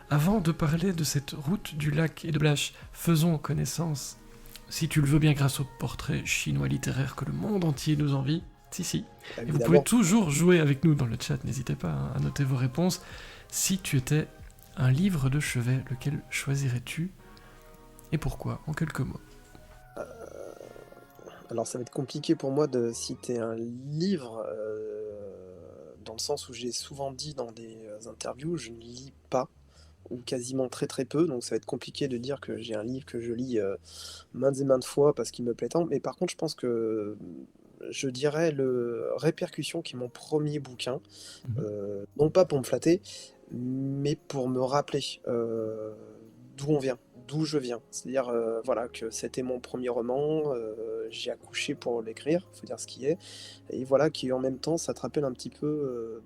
Avant de parler de cette route du lac et de Blache, faisons connaissance. Si tu le veux bien grâce au portrait chinois littéraire que le monde entier nous envie. Si, si. Et vous pouvez Évidemment. toujours jouer avec nous dans le chat, n'hésitez pas à noter vos réponses. Si tu étais un livre de chevet, lequel choisirais-tu et pourquoi, en quelques mots? Euh, Alors ça va être compliqué pour moi de citer un livre, dans le sens où j'ai souvent dit dans des interviews, je ne lis pas, ou quasiment très très peu, donc ça va être compliqué de dire que j'ai un livre que je lis maintes et maintes fois parce qu'il me plaît tant. Mais par contre, je pense que je dirais le Répercussions, qui est mon premier bouquin, Mhm. non pas pour me flatter, mais pour me rappeler d'où on vient, d'où je viens. C'est-à-dire voilà, que c'était mon premier roman, j'ai accouché pour l'écrire, faut dire ce qui est, et voilà, qui en même temps, ça te rappelle un petit peu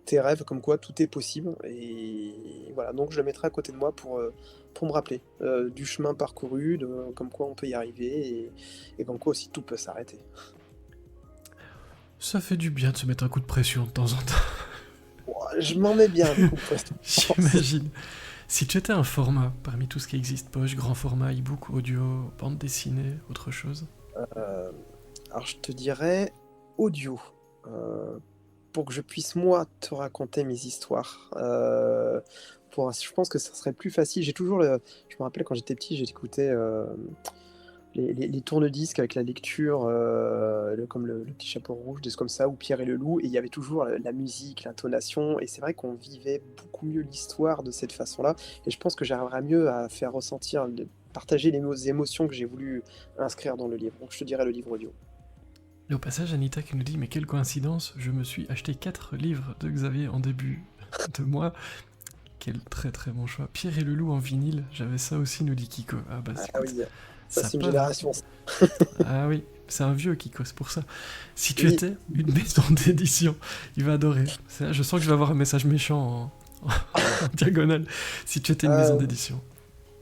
tes rêves, comme quoi tout est possible, et voilà, donc je le mettrai à côté de moi pour me rappeler du chemin parcouru, de comme quoi on peut y arriver, et comme quoi aussi tout peut s'arrêter. Ça fait du bien de se mettre un coup de pression de temps en temps, Ouah, je m'en mets bien des coups de pression, je pense. j'imagine. Si tu étais un format parmi tout ce qui existe, poche, grand format, e-book, audio, bande dessinée, autre chose. Euh, alors je te dirais audio, euh, pour que je puisse moi te raconter mes histoires. Je pense que ça serait plus facile. Je me rappelle quand j'étais petit, j'écoutais les tourne-disques avec la lecture, comme le Petit Chapeau Rouge, des trucs comme ça, ou Pierre et le Loup, et il y avait toujours la musique, l'intonation, et c'est vrai qu'on vivait beaucoup mieux l'histoire de cette façon-là, et je pense que j'arriverai mieux à faire ressentir, partager les émotions que j'ai voulu inscrire dans le livre. Donc je te dirais le livre audio. Et au passage, Anita qui nous dit, mais quelle coïncidence, je me suis acheté 4 livres de Xavier en début de mois. Quel très très bon choix. Pierre et le loup en vinyle, j'avais ça aussi, nous dit Kiko. Ah bah Ah écoute, oui, ça ça c'est une passe. génération, ça. Ah oui, c'est un vieux Kiko, c'est pour ça. Si tu Oui. étais une maison d'édition, il va adorer. Je sens que je vais avoir un message méchant en diagonale. Si tu étais une maison Euh, d'édition.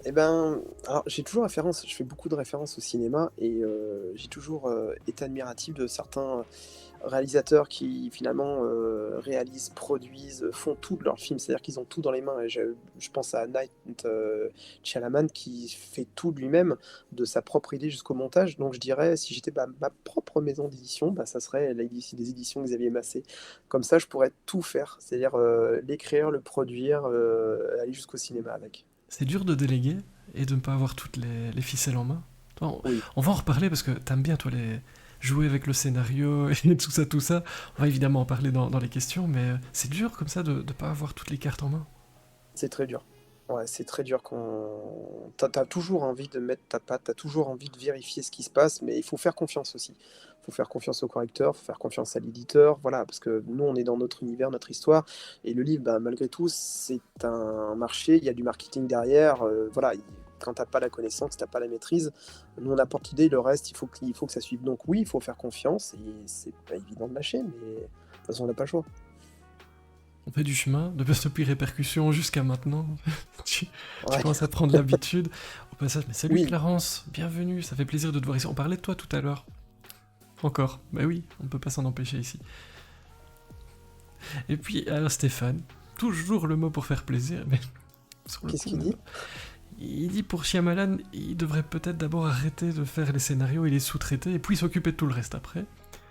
Eh ben, alors j'ai toujours référence, je fais beaucoup de références au cinéma, et j'ai toujours été admiratif de certains réalisateurs qui finalement réalisent, produisent, font tout de leurs films, c'est-à-dire qu'ils ont tout dans les mains. Et je pense à Night Shyamalan, qui fait tout de lui-même, de sa propre idée jusqu'au montage. Donc je dirais, si j'étais ma propre maison d'édition, bah, ça serait des éditions Xavier Massé. Comme ça, je pourrais tout faire, c'est-à-dire l'écrire, le produire, aller jusqu'au cinéma avec. C'est dur de déléguer et de ne pas avoir toutes les ficelles en main. Bon, Oui. on va en reparler parce que t'aimes bien, toi, jouer avec le scénario et tout ça, tout ça. On va évidemment en parler dans les questions, mais c'est dur comme ça de ne pas avoir toutes les cartes en main. C'est très dur. Ouais, c'est très dur quand t'as toujours envie de mettre ta patte, t'as toujours envie de vérifier ce qui se passe, mais il faut faire confiance aussi. Il faut faire confiance au correcteur, faut faire confiance à l'éditeur, voilà, parce que nous, on est dans notre univers, notre histoire, et le livre, bah, malgré tout, c'est un marché, il y a du marketing derrière, voilà, quand t'as pas la connaissance, t'as pas la maîtrise, nous on apporte l'idée, le reste, il faut que ça suive. Donc oui, il faut faire confiance, et c'est pas évident de lâcher, mais de toute façon, on n'a pas le choix. On fait du chemin, depuis répercussions jusqu'à maintenant. tu Ouais, commences à prendre l'habitude. Au passage, mais salut oui, Clarence, bienvenue, ça fait plaisir de te voir ici. On parlait de toi tout à l'heure. Encore, bah oui, on ne peut pas s'en empêcher ici. Et puis, alors Stéphane, toujours le mot pour faire plaisir, mais sur le qu'est-ce coup qu'il même. dit? Il dit pour Shyamalan, il devrait peut-être d'abord arrêter de faire les scénarios et les sous-traiter, et puis s'occuper de tout le reste après.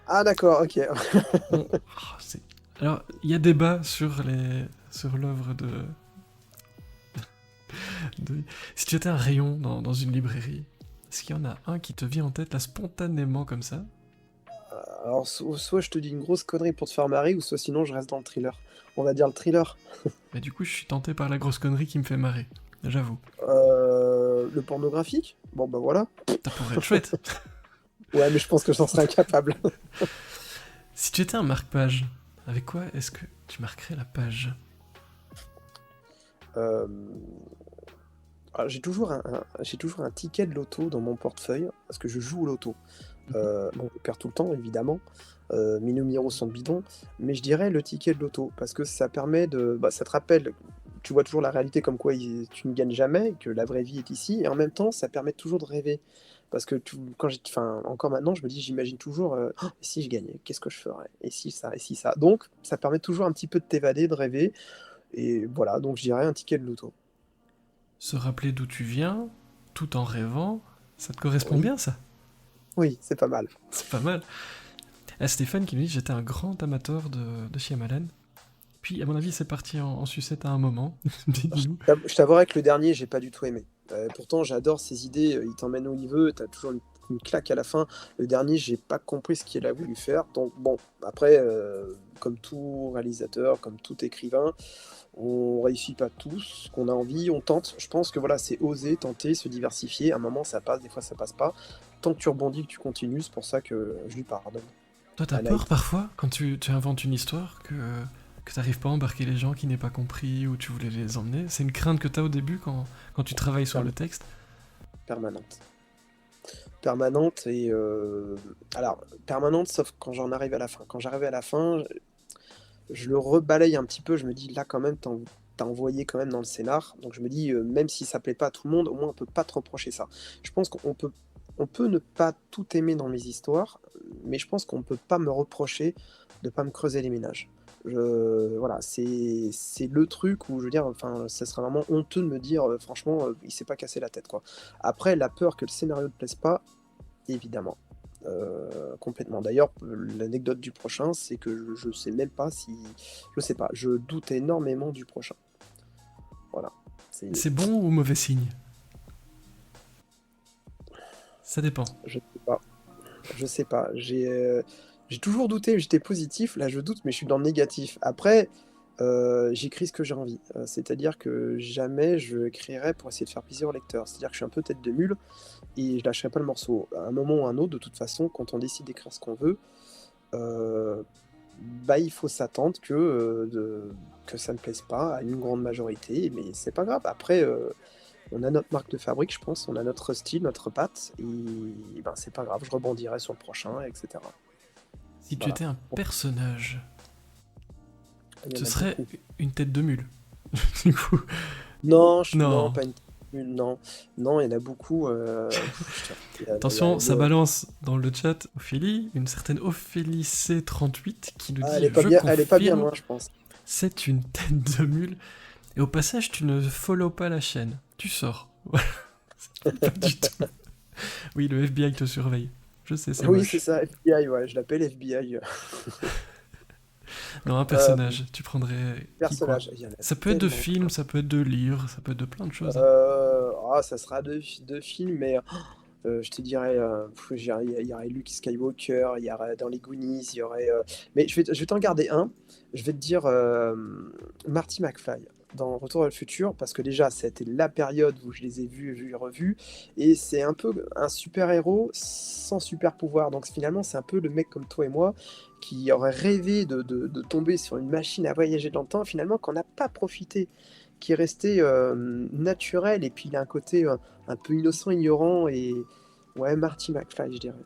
Ah d'accord, ok. C'est- Alors, il y a débat sur l'œuvre de... Si tu étais un rayon dans une librairie, est-ce qu'il y en a un qui te vient en tête là spontanément comme ça? Alors, soit je te dis une grosse connerie pour te faire marrer, ou soit sinon je reste dans le thriller. On va dire le thriller. Mais du coup, je suis tenté par la grosse connerie qui me fait marrer. J'avoue. Le pornographique? Bon bah voilà. Ça pourrait être chouette. Ouais, mais je pense que j'en serais incapable. Si tu étais un marque-page, avec quoi est-ce que tu marquerais la page? Euh, alors, j'ai toujours un ticket de loto dans mon portefeuille, parce que je joue au loto. Mhm. Bon, je perds tout le temps, évidemment. Mes numéros sont bidons, mais je dirais le ticket de loto, parce que ça permet de... Bah, ça te rappelle, tu vois toujours la réalité comme quoi tu ne gagnes jamais, que la vraie vie est ici, et en même temps, ça permet toujours de rêver. Parce que enfin, encore maintenant, je me dis, j'imagine toujours, oh, et si je gagnais, qu'est-ce que je ferais? Et si ça, et si ça. Donc, ça permet toujours un petit peu de t'évader, de rêver, et voilà, donc je dirais un ticket de loto. Se rappeler d'où tu viens, tout en rêvant, ça te correspond Oui, bien, ça? oui, c'est pas mal. C'est pas mal. Ah, Stéphane qui nous dit j'étais un grand amateur de Shyamalan. Puis, à mon avis, c'est parti en sucette à un moment. Dites-nous. Je t'avouerai que le dernier, j'ai pas du tout aimé. Pourtant, j'adore ses idées, il t'emmène où il veut, t'as toujours une claque à la fin. Le dernier, j'ai pas compris ce qu'il a voulu faire. Donc bon, après, comme tout réalisateur, comme tout écrivain, on réussit pas tous ce qu'on a envie, on tente. Je pense que voilà, c'est oser, tenter, se diversifier. À un moment, ça passe, des fois, ça passe pas. Tant que tu rebondis, que tu continues, c'est pour ça que je lui pardonne. Toi, t'as Elle a peur été parfois quand tu inventes une histoire que t'arrives pas à embarquer les gens qui n'aient pas compris ou tu voulais les emmener? C'est une crainte que t'as au début quand tu travailles sur le texte? permanente. Permanente et alors permanente sauf quand j'en arrive à la fin. Quand j'arrive à la fin, je le rebalaye un petit peu, je me dis: «Là quand même tu envoyé quand même dans le scénar», donc je me dis, «Même si ça plaît pas à tout le monde, au moins on peut pas te reprocher ça». Je pense qu'on peut ne pas tout aimer dans mes histoires, mais je pense qu'on peut pas me reprocher de pas me creuser les ménages. Voilà, c'est le truc où je veux dire, enfin, ça serait vraiment honteux de me dire, franchement, il s'est pas cassé la tête, quoi. Après la peur que le scénario ne plaise pas, évidemment, complètement. D'ailleurs, l'anecdote du prochain, c'est que je sais même pas si je sais pas, je doute énormément du prochain. Voilà, c'est C'est bon ou mauvais signe? Ça dépend. je sais pas, je sais pas. J'ai toujours douté, j'étais positif, là je doute, mais je suis dans le négatif. Après, j'écris ce que j'ai envie, c'est-à-dire que jamais je écrirai pour essayer de faire plaisir au lecteur. C'est-à-dire que je suis un peu tête de mule et je lâcherai pas le morceau. À un moment ou à un autre, de toute façon, quand on décide d'écrire ce qu'on veut, heu, bah, il faut s'attendre que ça ne plaise pas à une grande majorité, mais c'est pas grave. Après, on a notre marque de fabrique, je pense, on a notre style, notre patte et ben, c'est pas grave, je rebondirai sur le prochain et cetera. Si tu Voilà. étais un Bon, personnage, il y ce en a serait beaucoup. une tête de mule. Du coup, Non, non, non. pas une non, non, il y en a beaucoup, putain, Attention, ça balance dans le chat Ophélie, une certaine Ophélie C38 qui nous ah, dit je elle est pas bien confirme, loin, je pense. c'est une tête de mule. Et au passage, tu ne follow pas la chaîne. Tu sors. Voilà, pas du tout. Oui, le FBI te surveille. Je sais, c'est Oui, c'est moche. ça, FBI, ouais, je l'appelle FBI. Non, un Heu, personnage, tu prendrais qui quoi? personnage, il y en a Ça peut être de tellement. film, ça peut être de livre, ça peut être de plein de choses, hein. Ça sera 2 films, mais je te dirais, il y aurait Luke Skywalker, il y aurait dans les Goonies, il y aurait, mais je vais t'en garder un. Je vais te dire, Marty McFly dans Retour vers le futur, parce que déjà, ça a été la période où je les ai vus et revus et c'est un peu un super héros sans super pouvoir. Donc finalement, c'est un peu le mec comme toi et moi qui aurait rêvé de tomber sur une machine à voyager dans le temps, finalement, qu'on n'a pas profité, qui est resté, naturel et puis il a un côté, un peu innocent, ignorant et ouais, Marty McFly, je dirais.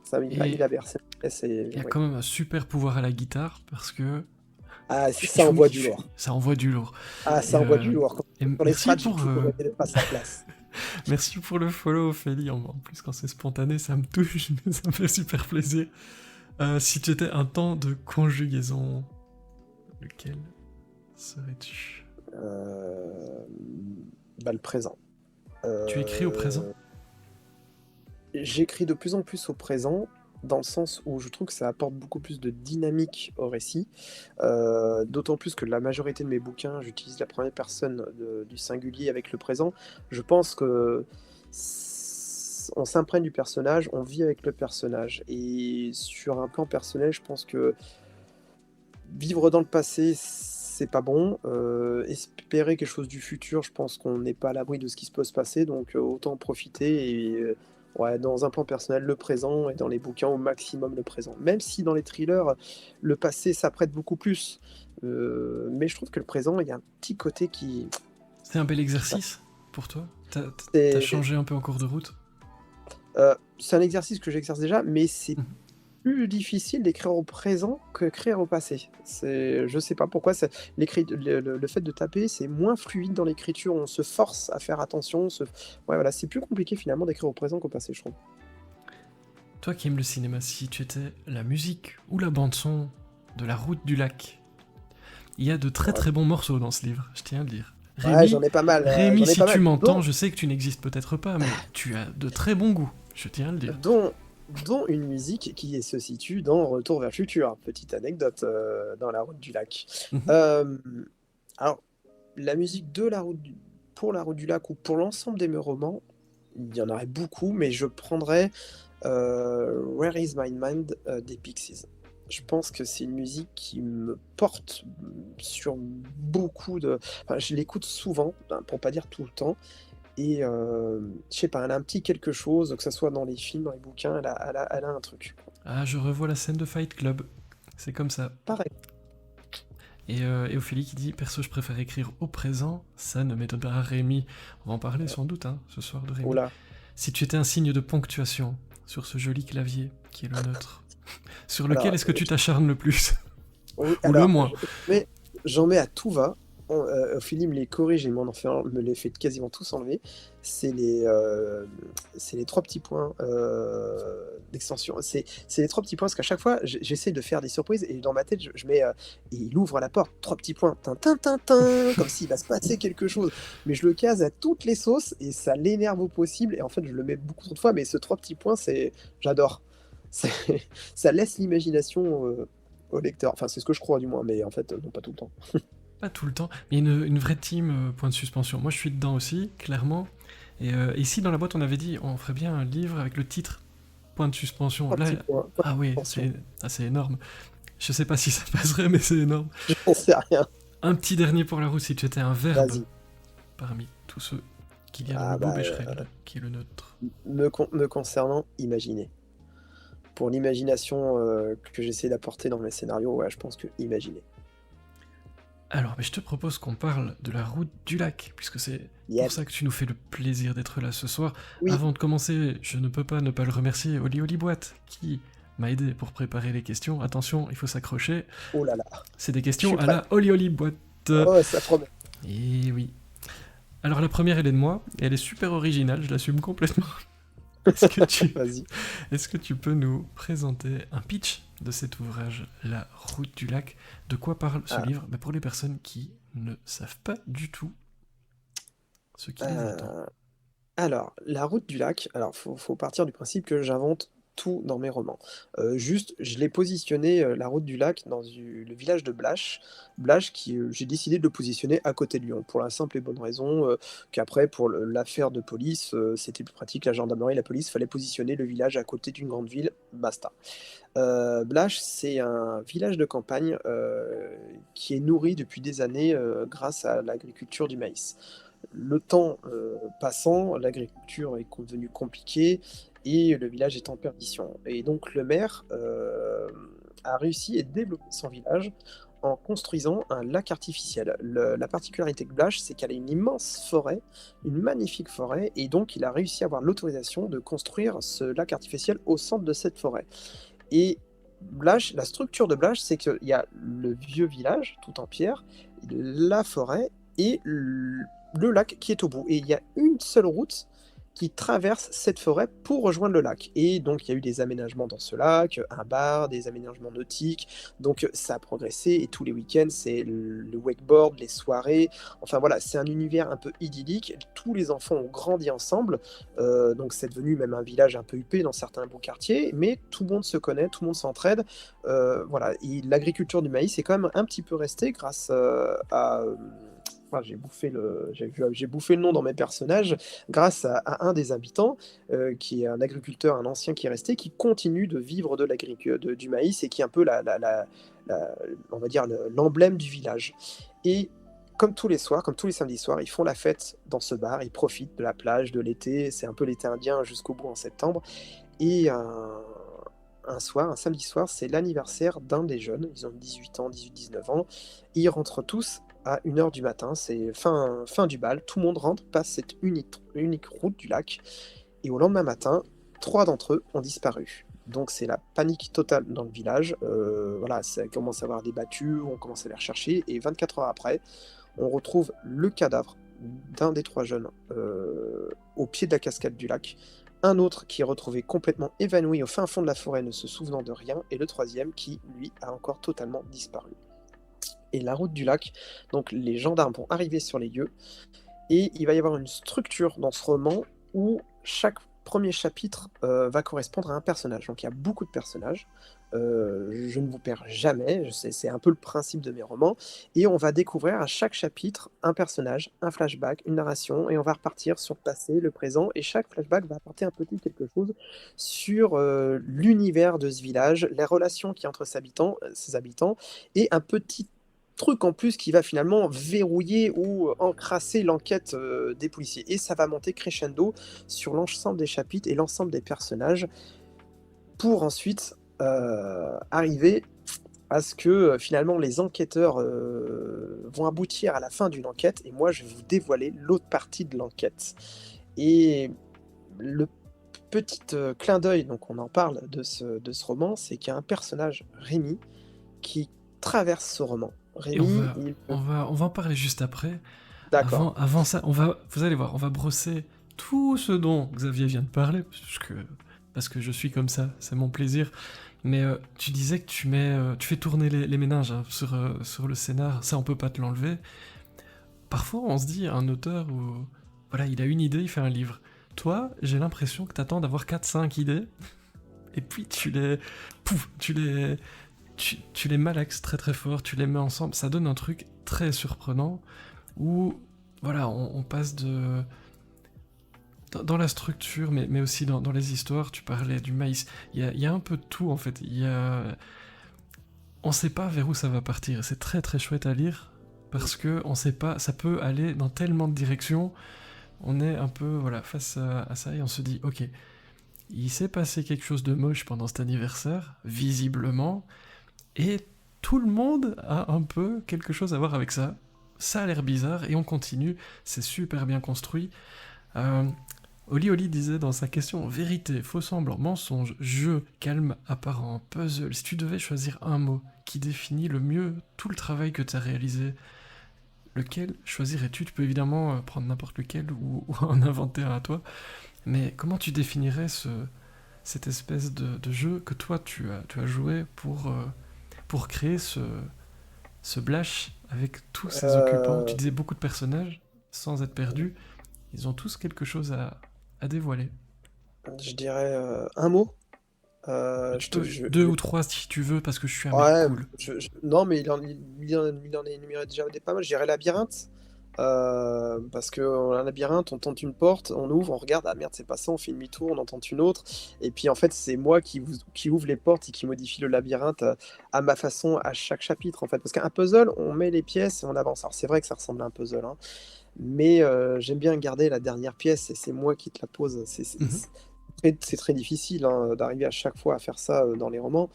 Ça, il a Et bercé et c'est il y a ouais. quand même un super pouvoir à la guitare parce que Ah, il ça faut, envoie du lourd. ça envoie du lourd. Ah, Et, ça envoie du lourd. Quand et sur merci l'estrade, j'ai pour, toujours rêvé d'être à sa place. merci pour le follow, Ophélie. En plus, quand c'est spontané, ça me touche, ça me fait super plaisir. Si tu étais un temps de conjugaison, lequel serais-tu? Bah, le présent. Tu écris au présent? Heu, j'écris de plus en plus au présent, dans le sens où je trouve que ça apporte beaucoup plus de dynamique au récit. D'autant plus que la majorité de mes bouquins, j'utilise la première personne du singulier avec le présent. Je pense que on s'imprègne du personnage, on vit avec le personnage. Et sur un plan personnel, je pense que vivre dans le passé, c'est pas bon. Espérer quelque chose du futur, je pense qu'on n'est pas à l'abri de ce qui peut se passer, donc autant en profiter et ouais, dans un plan personnel, le présent et dans les bouquins, au maximum le présent. Même si dans les thrillers, le passé s'apprête beaucoup plus, mais je trouve que le présent, il y a un petit côté C'est un bel qui passe. exercice pour toi? T'as C'est changé un peu en cours de route? c'est un exercice que j'exerce déjà, mais c'est Mhm. plus difficile d'écrire au présent qu'écrire au passé. Je sais pas pourquoi le fait de taper, c'est moins fluide dans l'écriture, on se force à faire attention, ouais, voilà, c'est plus compliqué finalement d'écrire au présent qu'au passé, je trouve. Toi qui aimes le cinéma, si tu étais la musique ou la bande-son de La Route du Lac, il y a de très Ouais. très bons morceaux dans ce livre, je tiens à le dire. Ouais, Rémi, j'en ai Si pas tu mal. m'entends, je sais que tu n'existes peut-être pas, mais tu as de très bons goûts, je tiens à le dire. Dont, dont une musique qui se situe dans Retour vers le futur. Petite anecdote dans La Route du Lac. Mhm. Euh, alors, la musique pour La Route du Lac ou pour l'ensemble des mes romans, il y en aurait beaucoup, mais je prendrais Where is My Mind des Pixies. Je pense que c'est une musique qui me porte sur beaucoup de... Enfin, je l'écoute souvent, hein, pour pas dire tout le temps, et je sais pas, elle a un petit quelque chose, que ce soit dans les films, dans les bouquins, elle a un truc. Ah, je revois la scène de Fight Club. C'est comme ça. Pareil. Et Ophélie qui dit perso, je préfère écrire au présent, ça ne m'étonne pas. Rémi, on va en parler sans doute hein, ce soir de Oh Rémi. là. Si tu étais un signe de ponctuation sur ce joli clavier qui est le nôtre, sur lequel Alors, est-ce que tu t'acharnes le plus oui, ou le alors, moins? j'en mets à tout va. Ophélie me les corrige et me les fait quasiment tous enlever. C'est les trois petits points d'extension. C'est les trois petits points parce qu'à chaque fois, j'essaie de faire des surprises et dans ma tête, je mets. Et il ouvre la porte, trois petits points, tin, tin, tin, comme s'il va se passer quelque chose. Mais je le case à toutes les sauces et ça l'énerve au possible. Et en fait, je le mets beaucoup trop de fois, mais ce trois petits points, j'adore. C'est- Ça laisse l'imagination au lecteur. Enfin, c'est ce que je crois du moins, mais en fait, non, pas tout le temps. Pas tout le temps, mais une vraie team point de suspension. Moi je suis dedans aussi, clairement. Et ici dans la boîte on avait dit on ferait bien un livre avec le titre point de suspension. Trois Là, petits points. Pas ah oui, attention. c'est énorme. Je sais pas si ça passerait, mais c'est énorme. J'en sais rien. Un petit dernier pour la route, si tu étais un verbe Vas-y. parmi tous ceux qu'il y a dans Ah le bah, Becherel, qui est le nôtre. me concernant, imaginer. Pour l'imagination que j'essaie d'apporter dans mes scénarios, ouais, je pense que imaginer. Alors, mais je te propose qu'on parle de la route du lac, puisque c'est pour Yep. ça que tu nous fais le plaisir d'être là ce soir. Oui. Avant de commencer, je ne peux pas ne pas le remercier, Oli Oli Boîte, qui m'a aidé pour préparer les questions. Attention, il faut s'accrocher. Oh là là. C'est des Je questions suis à prêt. la Oli Oli Boîte. Oh, ça promet. Et oui. Alors la première, elle est de moi, et elle est super originale, je l'assume complètement. Est-ce que tu, Vas-y. est-ce que tu peux nous présenter un pitch de cet ouvrage, La Route du Lac? De quoi parle ce Ah, livre? Pour les personnes qui ne savent pas du tout ce qui les attend. euh, Alors, la route du lac, alors faut partir du principe que j'invente tout dans mes romans. Juste, je l'ai positionné, la route du lac dans le village de Blache. Blache qui, j'ai décidé de le positionner à côté de Lyon, pour la simple et bonne raison, qu'après pour l'affaire de police, c'était plus pratique, la gendarmerie, la police, fallait positionner le village à côté d'une grande ville, basta. Blache, c'est un village de campagne, qui est nourri depuis des années, grâce à l'agriculture du maïs. Le temps passant, l'agriculture est devenue compliquée et le village est en perdition. Et donc le maire a réussi à développer son village en construisant un lac artificiel. La particularité de Blache, c'est qu'elle a une immense forêt, une magnifique forêt, et donc il a réussi à avoir l'autorisation de construire ce lac artificiel au centre de cette forêt. Et Blache, la structure de Blache, c'est qu'il y a le vieux village, tout en pierre, la forêt et le lac qui est au bout. Et il y a une seule route qui traverse cette forêt pour rejoindre le lac. Et donc il y a eu des aménagements dans ce lac, un bar, des aménagements nautiques. Donc ça a progressé et tous les week-ends, c'est le wakeboard, les soirées. Enfin voilà, c'est un univers un peu idyllique. Tous les enfants ont grandi ensemble. Donc c'est devenu même un village un peu huppé dans certains beaux quartiers. Mais tout le monde se connaît, tout le monde s'entraide. Voilà. Et l'agriculture du maïs est quand même un petit peu restée grâce à... ah, j'ai bouffé le nom dans mes personnages grâce à un des habitants qui est un agriculteur, un ancien qui est resté, qui continue de vivre du maïs et qui est un peu on va dire l'emblème du village. Et comme tous les soirs, comme tous les samedis soirs, ils font la fête dans ce bar, ils profitent de la plage, de l'été, c'est un peu l'été indien jusqu'au bout en septembre. Et un soir, un samedi soir, c'est l'anniversaire d'un des jeunes, ils ont 18 ans, 18-19 ans, et ils rentrent tous à 1 h du matin, c'est fin du bal, tout le monde rentre, passe cette unique route du lac, et au lendemain matin, 3 d'entre eux ont disparu. Donc c'est la panique totale dans le village, voilà, ça commence à avoir des battues, on commence à les rechercher, et 24 heures après, on retrouve le cadavre d'un des 3 jeunes au pied de la cascade du lac, un autre qui est retrouvé complètement évanoui au fin fond de la forêt, ne se souvenant de rien, et le troisième qui, lui, a encore totalement disparu. et la route du lac. Donc les gendarmes vont arriver sur les lieux et il va y avoir une structure dans ce roman où chaque premier chapitre, va correspondre à un personnage. Donc il y a beaucoup de personnages, je ne vous perds jamais, je sais c'est un peu le principe de mes romans et on va découvrir à chaque chapitre un personnage, un flashback, une narration et on va repartir sur le passé, le présent et chaque flashback va apporter un petit quelque chose sur, l'univers de ce village, les relations qu'il y a entre ses habitants et un petit truc en plus qui va finalement verrouiller ou encrasser l'enquête, des policiers et ça va monter crescendo sur l'ensemble des chapitres et l'ensemble des personnages pour ensuite, arriver à ce que, finalement les enquêteurs, vont aboutir à la fin d'une enquête et moi je vais vous dévoiler l'autre partie de l'enquête et le petit, clin d'œil, donc on en parle de ce roman, c'est qu'il y a un personnage, Rémi, qui traverse ce roman. Et on Rémi, va, il on va en parler juste après. d'accord. Avant ça, vous allez voir, on va brosser tout ce dont Xavier vient de parler, parce que je suis comme ça, c'est mon plaisir. Mais tu disais que tu fais tourner les méninges hein, sur le scénar, ça on peut pas te l'enlever. Parfois on se dit, un auteur, voilà, il a une idée, il fait un livre. Toi, j'ai l'impression que t'attends d'avoir 4 5 idées, et puis pouf, tu les malaxes très très fort, tu les mets ensemble, ça donne un truc très surprenant, où, voilà, on passe dans la structure, mais aussi dans les histoires, tu parlais du maïs, il y a un peu de tout en fait, on sait pas vers où ça va partir, c'est très très chouette à lire, parce que on sait pas, ça peut aller dans tellement de directions, on est un peu voilà, face à ça et on se dit, ok, il s'est passé quelque chose de moche pendant cet anniversaire, visiblement, et tout le monde a un peu quelque chose à voir avec ça. Ça a l'air bizarre et on continue, c'est super bien construit. Euh, Oli Oli disait dans sa question vérité, faux semblant, mensonge, jeu, calme, apparent, puzzle. Si tu devais choisir un mot qui définit le mieux tout le travail que tu as réalisé, lequel choisirais-tu? Tu peux évidemment prendre n'importe lequel ou en inventer un à toi, mais comment tu définirais cette espèce de jeu que toi tu as joué pour créer ce Blash avec tous ses occupants? Tu Heu, disais beaucoup de personnages sans être perdu, ils ont tous quelque chose à dévoiler. je dirais, un mot, Tu peux deux ou trois si tu veux parce que je suis un mec ouais, cool. non, mais il en a énuméré déjà des pas mal. Je dirais labyrinthe, parce qu'un labyrinthe, on tente une porte, on ouvre, on regarde: «Ah merde, c'est pas ça», on fait demi-tour, on en tente une autre et puis en fait, c'est moi qui ouvre les portes et qui modifie le labyrinthe, à ma façon à chaque chapitre, en fait. Parce qu'un puzzle, on met les pièces et on avance. Alors c'est vrai que ça ressemble à un puzzle, hein, mais j'aime bien garder la dernière pièce et c'est moi qui te la pose. Mhm. C'est très difficile, hein, d'arriver à chaque fois à faire ça, dans les romans,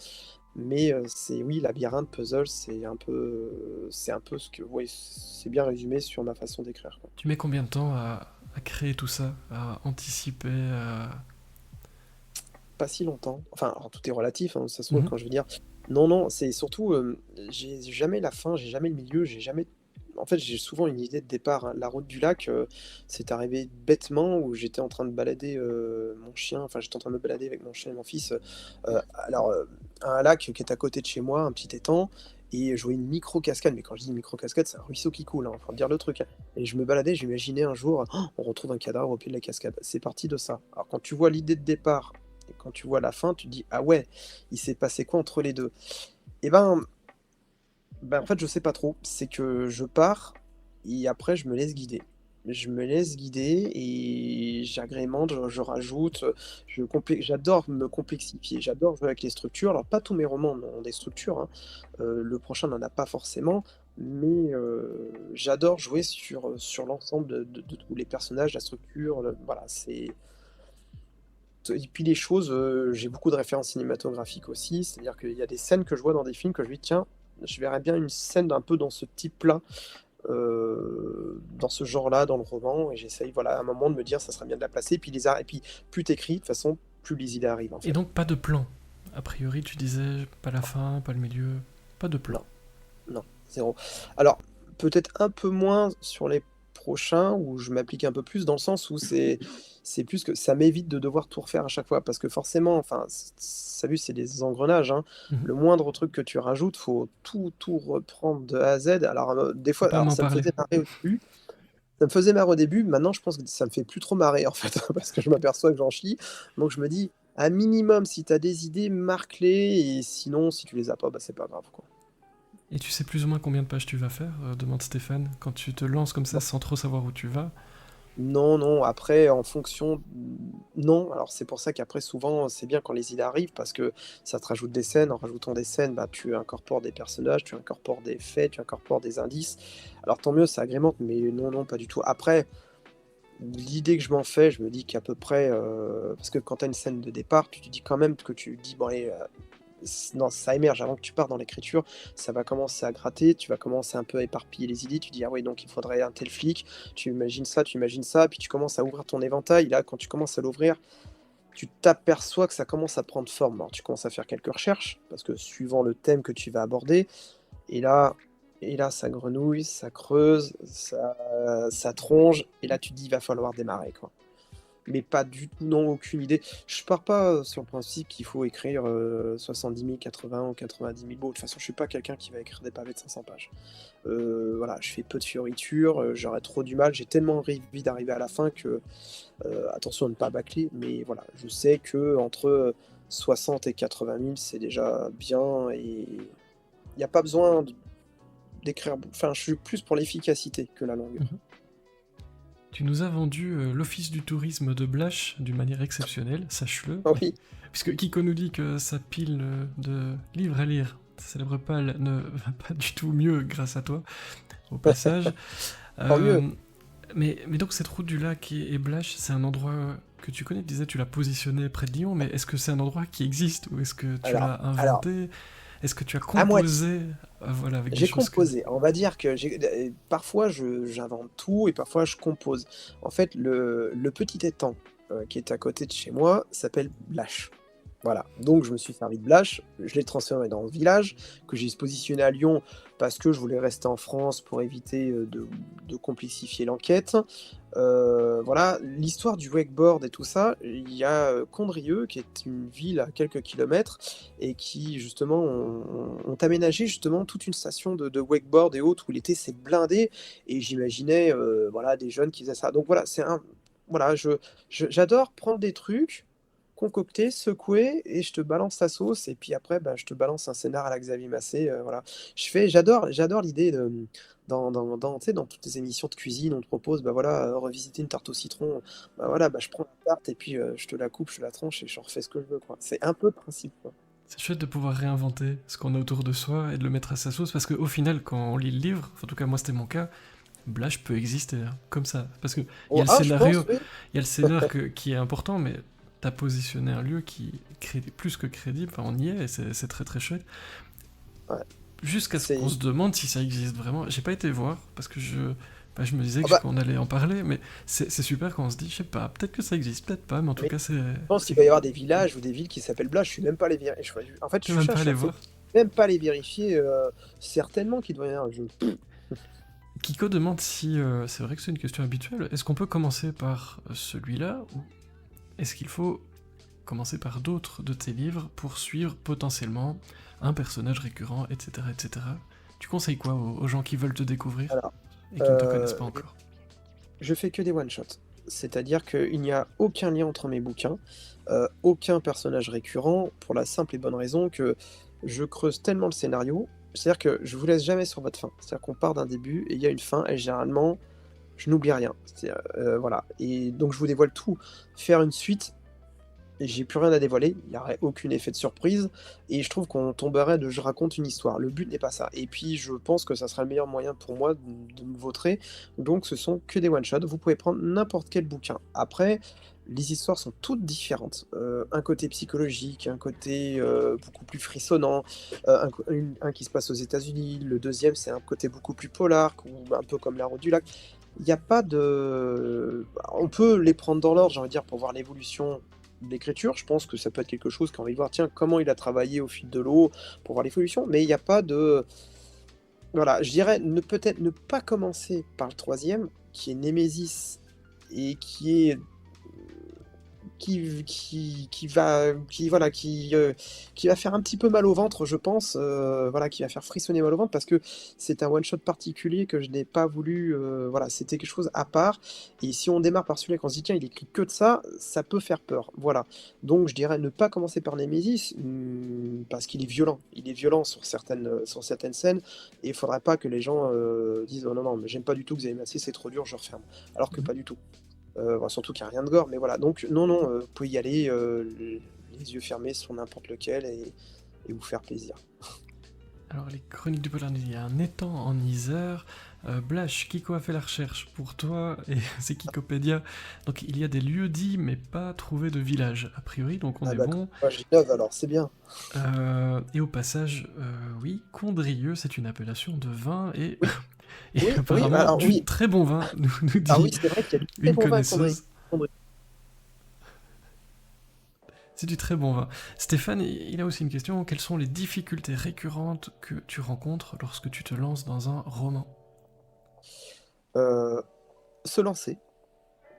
mais c'est oui, labyrinthe, puzzle, c'est un peu ce que oui, c'est bien résumé sur ma façon d'écrire, quoi. Tu mets combien de temps à créer tout ça, à anticiper, Pas si longtemps, enfin, alors tout est relatif, hein, de toute façon, Mhm. quand je veux dire non, non, c'est surtout, j'ai jamais la fin, j'ai jamais le milieu, j'ai jamais en fait, j'ai souvent une idée de départ, hein. La route du lac, c'est arrivé bêtement où j'étais en train de balader, mon chien, enfin, j'étais en train de me balader avec mon chien et mon fils, alors, à un lac qui est à côté de chez moi, un petit étang et je voyais une micro cascade, mais quand je dis micro cascade, c'est un ruisseau qui coule, hein, faut dire le truc, hein et je me baladais, j'imaginais un jour, on retrouve un cadavre au pied de la cascade. C'est parti de ça. Alors quand tu vois l'idée de départ et quand tu vois la fin, tu te dis: «Ah ouais, il s'est passé quoi entre les 2 et en fait, je sais pas trop. C'est que je pars et après je me laisse guider. Je me laisse guider et j'agrémente, je rajoute, j'adore me complexifier, j'adore jouer avec les structures. Alors pas tous mes romans ont des structures, hein, le prochain n'en a pas forcément, mais j'adore jouer sur l'ensemble de tous les personnages, la structure, voilà, c'est et puis les choses, j'ai beaucoup de références cinématographiques aussi, c'est-à-dire qu'il y a des scènes que je vois dans des films que je me dis: «Tiens, je verrais bien une scène un peu dans ce type-là, dans ce genre-là, dans le roman» et j'essaye, voilà, à un moment de me dire: «Ça serait bien de la placer» et puis plus t'écris, de toute façon, plus les idées arrivent, en Et fait. donc pas de plan. A priori, tu disais pas la fin, pas le milieu, pas de plan. Non, non, 0. Alors, peut-être un peu moins sur les prochain où je m'applique un peu plus dans le sens où c'est plus que ça m'évite de devoir tout refaire à chaque fois parce que forcément, enfin, ça vu, c'est des engrenages, hein. Mhm. Le moindre truc que tu rajoutes, faut tout reprendre de A à Z. Alors, des Faut fois, pas alors m'en ça me parler. faisait marrer au début. Ça me faisait marrer au début, maintenant je pense que ça me fait plus trop marrer en fait, parce que je m'aperçois que j'en chie. Donc je me dis, un minimum, si tu as des idées, marque-les, et sinon, si tu les as pas, bah c'est pas grave, quoi. Et tu sais plus ou moins combien de pages tu vas faire, demande Stéphane, quand tu te lances comme ça sans trop savoir où tu vas. Non, non, après, en fonction, non. Alors c'est pour ça qu'après, souvent, c'est bien quand les idées arrivent, parce que ça te rajoute des scènes. En rajoutant des scènes, bah, tu incorpores des personnages, tu incorpores des faits, tu incorpores des indices. Alors tant mieux, ça agrémente, mais non, non, pas du tout. Après, l'idée que je m'en fais, je me dis qu'à peu près, parce que quand tu as une scène de départ, tu te dis quand même que tu dis: «Bon allez, non, ça émerge avant que tu partes dans l'écriture, ça va commencer à gratter, tu vas commencer un peu à éparpiller les idées, tu dis: "Ah oui, donc il faudrait un tel flic", tu imagines ça, puis tu commences à ouvrir ton éventail. Là, quand tu commences à l'ouvrir, tu t'aperçois que ça commence à prendre forme. Alors tu commences à faire quelques recherches, parce que suivant le thème que tu vas aborder, et là et là, ça grenouille, ça creuse, ça tronche, et là tu te dis: «Il va falloir démarrer», quoi. Mais pas du tout, non, aucune idée. Je pars pas, sur le principe qu'il faut écrire, 70 000, 80 ou 90 000 mots. De toute façon, je suis pas quelqu'un qui va écrire des pavés de 500 pages. Voilà, je fais peu de fioritures, j'aurais trop du mal. J'ai tellement envie d'arriver à la fin que, attention à ne pas bâcler, mais voilà, je sais qu'entre, 60 et 80 000, c'est déjà bien, et il y a pas besoin d'écrire enfin, je suis plus pour l'efficacité que la longueur. Mhm. Tu nous as vendu l'office du tourisme de Blache d'une manière exceptionnelle, sache-le. Ah oui, Puisque Kiko nous dit que sa pile de livres à lire, sa célèbre palle, ne va pas du tout mieux grâce à toi, au passage. tant mieux. Euh, mais donc cette route du lac et Blache, c'est un endroit que tu connais, tu disais tu l'as positionné près de Lyon, mais est-ce que c'est un endroit qui existe ou est-ce que tu l'as Alors, inventé? Est-ce que tu as à moitié. composé voilà, avec des J'ai choses que... composé. On va dire que parfois j'invente tout et parfois je compose. En fait, le petit étang, qui est à côté de chez moi s'appelle Blache. Voilà, donc je me suis servi de Blache, je l'ai transformé dans le village, que j'ai positionné à Lyon parce que je voulais rester en France pour éviter, de complexifier l'enquête. Voilà, l'histoire du wakeboard et tout ça, il y a, Condrieu qui est une ville à quelques kilomètres et qui justement ont aménagé justement toute une station de wakeboard et autres où l'été c'est blindé, et j'imaginais, voilà, des jeunes qui faisaient ça. Donc voilà, c'est un voilà, j'adore prendre des trucs, concocter, secouer, et je te balance ta sauce, et puis après, bah, je te balance un scénar à la Xavier Massé, voilà. J'adore l'idée de, tu sais, dans toutes les émissions de cuisine, on te propose, bah, voilà, revisiter une tarte au citron. Bah, voilà, bah, je prends la tarte et puis, je te la coupe, je te la tranche et je refais ce que je veux, quoi. C'est un peu le principe, quoi. C'est chouette de pouvoir réinventer ce qu'on a autour de soi et de le mettre à sa sauce, parce qu'au final, quand on lit le livre, en tout cas moi c'était mon cas, Blash peut exister hein, comme ça. Parce que il y a Oh, le ah, je scénario, pense, oui. il y a le scénar qui est important, mais t'as positionné un lieu qui est plus que crédible, enfin on y est, et c'est très très chouette. Ouais, Jusqu'à ce qu'on c'est se demande si ça existe vraiment. J'ai pas été voir, parce que je me disais ah bah, qu'on allait en parler, mais c'est super quand on se dit, je sais pas, peut-être que ça existe, peut-être pas, mais en tout mais cas je pense qu'il va y avoir des villages ou des villes qui s'appellent Blache, je suis même pas allé véri en fait, je tu vas suis même pas cherche, aller c'est voir. même pas aller vérifier, certainement qu'il doit y avoir un jeu. Kiko demande si, c'est vrai que c'est une question habituelle, est-ce qu'on peut commencer par celui-là, ou est-ce qu'il faut commencer par d'autres de tes livres pour suivre potentiellement un personnage récurrent, etc. etc. Tu conseilles quoi aux gens qui veulent te découvrir Alors, et qui ne te connaissent pas heu, encore? je fais que des one shots. C'est-à-dire qu'il n'y a aucun lien entre mes bouquins, aucun personnage récurrent, pour la simple et bonne raison que je creuse tellement le scénario. C'est-à-dire que je vous laisse jamais sur votre faim. C'est-à-dire qu'on part d'un début et il y a une fin, et généralement, je n'oublie rien. C'est, voilà, et donc je vous dévoile tout. Faire une suite, et j'ai plus rien à dévoiler, il y aurait aucun effet de surprise, et je trouve qu'on tomberait de «je raconte une histoire». Le but n'est pas ça, et puis je pense que ça sera le meilleur moyen pour moi de me vautrer, donc ce sont que des one shot. Vous pouvez prendre n'importe quel bouquin. Après, les histoires sont toutes différentes, un côté psychologique, un côté, beaucoup plus frissonnant, un qui se passe aux États-Unis, le deuxième c'est un côté beaucoup plus polar, ou un peu comme La Route du Lac. Il y a pas de On peut les prendre dans l'ordre, j'ai envie de dire, pour voir l'évolution de l'écriture. Je pense que ça peut être quelque chose qui a envie de voir, tiens, comment il a travaillé au fil de l'eau pour voir l'évolution, mais il y a pas de voilà, je dirais peut-être ne pas commencer par le troisième, qui est Némésis et qui est qui va faire un petit peu mal au ventre, je pense, voilà, qui va faire frissonner mal au ventre parce que c'est un one shot particulier que je n'ai pas voulu, voilà, c'était quelque chose à part et si on démarre par celui-là et qu'on se dit: «Tiens, il écrit que de ça», ça peut faire peur, voilà. Donc je dirais ne pas commencer par Némésis, parce qu'il est violent. Il est violent sur certaines scènes et il faudrait pas que les gens, disent: «Oh non, non, mais j'aime pas du tout Xavier Massé, c'est trop dur, je referme». Alors que Mmh. pas du tout. Bah, surtout qu'il y a rien de gore, mais voilà, donc non, non, vous pouvez y aller, les yeux fermés sur n'importe lequel et vous faire plaisir. Alors, les chroniques du polar, il y a un étang en Isère. Blash, Kiko a fait la recherche pour toi, et c'est Kikopédia. Donc, il y a des lieux dits, mais pas trouvés de village, a priori, donc on Ah est bah, bon. moi j'innove alors, c'est bien. Et au passage, oui, Condrieu, c'est une appellation de vin, et, Oui, et oui, oui, bah, apparemment alors du oui, très bon vin, nous alors dit oui, c'est vrai qu'il y a du très une bon vin à Condrieu. connaisseuse. C'est du très bon vin. Stéphane, il a aussi une question. Quelles sont les difficultés récurrentes que tu rencontres lorsque tu te lances dans un roman? Heu, Se lancer,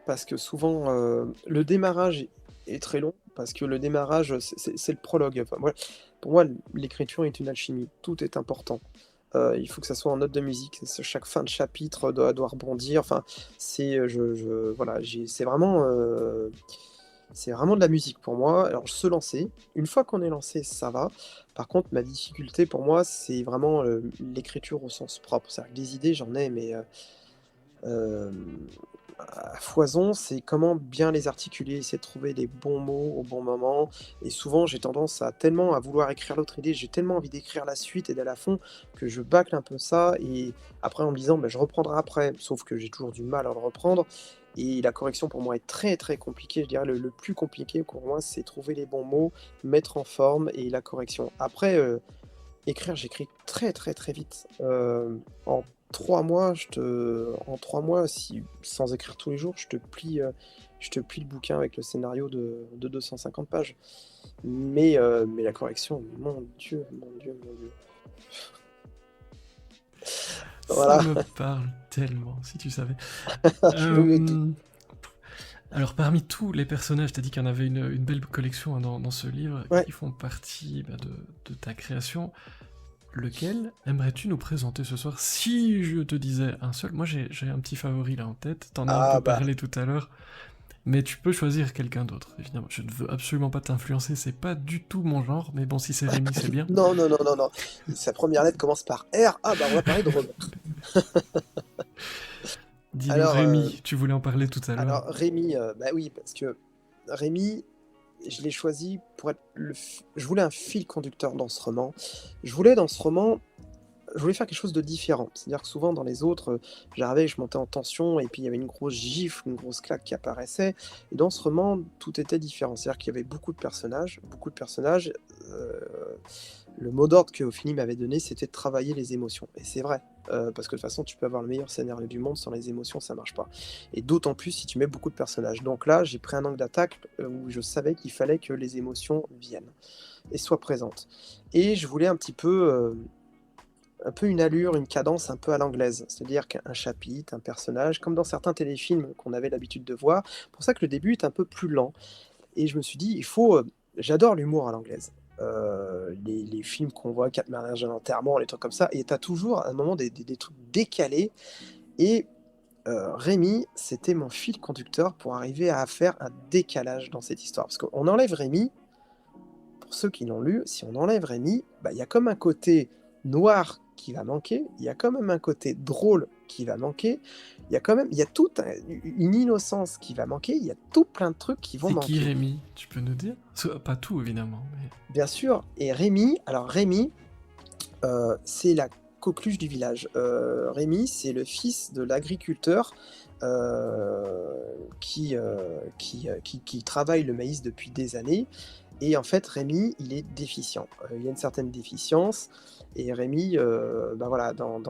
parce que souvent, le démarrage est très long, parce que le démarrage, c'est le prologue. Enfin, moi, pour moi, l'écriture est une alchimie, tout est important. Il faut que ça soit en note de musique, chaque fin de chapitre doit rebondir, enfin, voilà, c'est vraiment de la musique pour moi. Alors se lancer, une fois qu'on est lancé, ça va. Par contre, ma difficulté pour moi, c'est vraiment, l'écriture au sens propre. C'est-à-dire que des idées, j'en ai, mais, hem, à foison, c'est comment bien les articuler, essayer de trouver les bons mots au bon moment et souvent j'ai tendance à tellement à vouloir écrire l'autre idée, j'ai tellement envie d'écrire la suite et d'aller à fond que je bâcle un peu ça et après en me disant: «Bah, je reprendrai après», sauf que j'ai toujours du mal à le reprendre et la correction pour moi est très, très compliquée. Je dirais le plus compliqué pour moi, c'est trouver les bons mots, mettre en forme et la correction. Après, écrire, j'écris très, très, très vite. En 3 mois, en 3 mois, si sans écrire tous les jours, je te plie le bouquin avec le scénario de 250 pages. Mais la correction, mon Dieu, mon Dieu, mon Dieu. Ça Voilà, me parle tellement, si tu savais. je me doute. Euh, alors, parmi tous les personnages, t'as dit qu'il y en avait une belle collection, hein, dans ce livre, Ouais. qui font partie, bah, de ta création. Lequel aimerais-tu nous présenter ce soir? Si je te disais un seul, moi j'ai un petit favori là en tête, t'en as un peu Ah bah, parlé tout à l'heure, mais tu peux choisir quelqu'un d'autre, évidemment. Je ne veux absolument pas t'influencer, c'est pas du tout mon genre, mais bon, si c'est Rémi, c'est bien. non, non, non, non, non. Sa première lettre commence par R. Ah bah, on va parler de Robert. Dis-nous Alors, Rémi, tu voulais en parler tout à l'heure. alors Rémi, bah oui, parce que Rémi, je l'ai choisi pour être je voulais un fil conducteur dans ce roman. Je voulais dans ce roman Je voulais faire quelque chose de différent. C'est-à-dire que souvent dans les autres, j'arrivais, je montais en tension et puis il y avait une grosse gifle, une grosse claque qui apparaissait et dans ce roman, tout était différent. C'est-à-dire qu'il y avait beaucoup de personnages, le mot d'ordre que Ophélie m'avait donné, c'était de travailler les émotions et c'est vrai, parce que de toute façon, tu peux avoir le meilleur scénario du monde, sans les émotions, ça marche pas et d'autant plus si tu mets beaucoup de personnages. Donc là, j'ai pris un angle d'attaque, où je savais qu'il fallait que les émotions viennent et soient présentes et je voulais un peu une allure, une cadence un peu à l'anglaise. C'est-à-dire qu'un chapitre, un personnage, comme dans certains téléfilms qu'on avait l'habitude de voir. Pour ça que le début est un peu plus lent et je me suis dit: «Il faut», j'adore l'humour à l'anglaise. Les films qu'on voit, Quatre mariages à l'enterrement, les trucs comme ça et tu as toujours à un moment des trucs décalés et Rémi, c'était mon fil conducteur pour arriver à faire un décalage dans cette histoire. Parce qu'on enlève Rémi, pour ceux qui l'ont lu, si on enlève Rémi, bah, il y a comme un côté noir qui va manquer, il y a quand même un côté drôle qui va manquer, il y a toute une innocence qui va manquer, il y a tout plein de trucs qui vont C'est qui manquer. Rémi? Tu peux nous dire? Pas tout évidemment, mais... Bien sûr, et Rémi, alors Rémi, c'est la coqueluche du village. Rémi, c'est le fils de l'agriculteur qui travaille le maïs depuis des années Et en fait, Rémi, il est déficient. Il a une certaine déficience et Rémi, bah, voilà, dans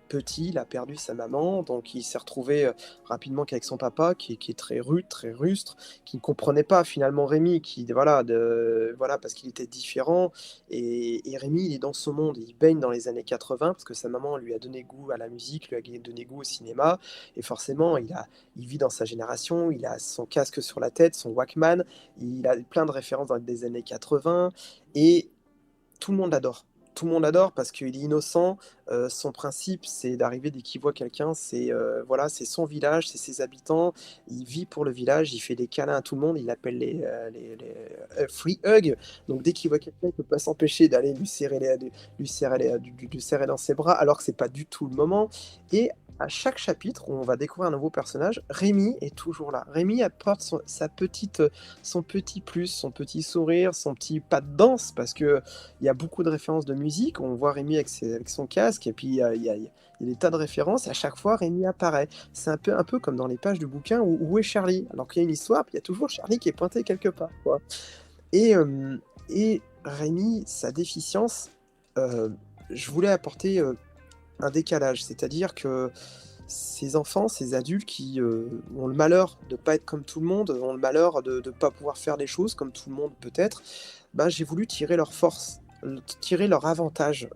petit, il a perdu sa maman, donc il s'est retrouvé, rapidement qu'avec son papa qui est très rude, très rustre, qui ne comprenait pas finalement Rémi, voilà, parce qu'il était différent et Rémi, il est dans ce monde, il baigne dans les années 80 parce que sa maman lui a donné goût à la musique, lui a donné goût au cinéma et forcément, il vit dans sa génération, il a son casque sur la tête, son Walkman, il a plein de références dans des années 80 et tout le monde l'adore. Tout le monde l'adore parce qu'il est innocent, son principe, c'est d'arriver dès qu'il voit quelqu'un, voilà, c'est son village, c'est ses habitants, il vit pour le village, il fait des câlins à tout le monde, il appelle free hug, donc dès qu'il voit quelqu'un, il peut pas s'empêcher d'aller lui serrer dans ses bras alors que c'est pas du tout le moment et à chaque chapitre où on va découvrir un nouveau personnage, Rémi est toujours là. Rémi apporte son petit plus, son petit sourire, son petit pas de danse parce que il y a beaucoup de références de musique. On voit Rémi avec son casque et puis il y a des tas de références et à chaque fois Rémi apparaît. C'est un peu comme dans les pages du bouquin où est Charlie? Alors qu'il y a une histoire, puis il y a toujours Charlie qui est pointé quelque part, quoi. Et Rémi, sa déficience, je voulais apporter, un décalage. C'est-à-dire que ces enfants, ces adultes qui, ont le malheur de pas être comme tout le monde, ont le malheur de pas pouvoir faire les choses comme tout le monde peut-être, ben, j'ai voulu tirer leur force, tirer leur avantage.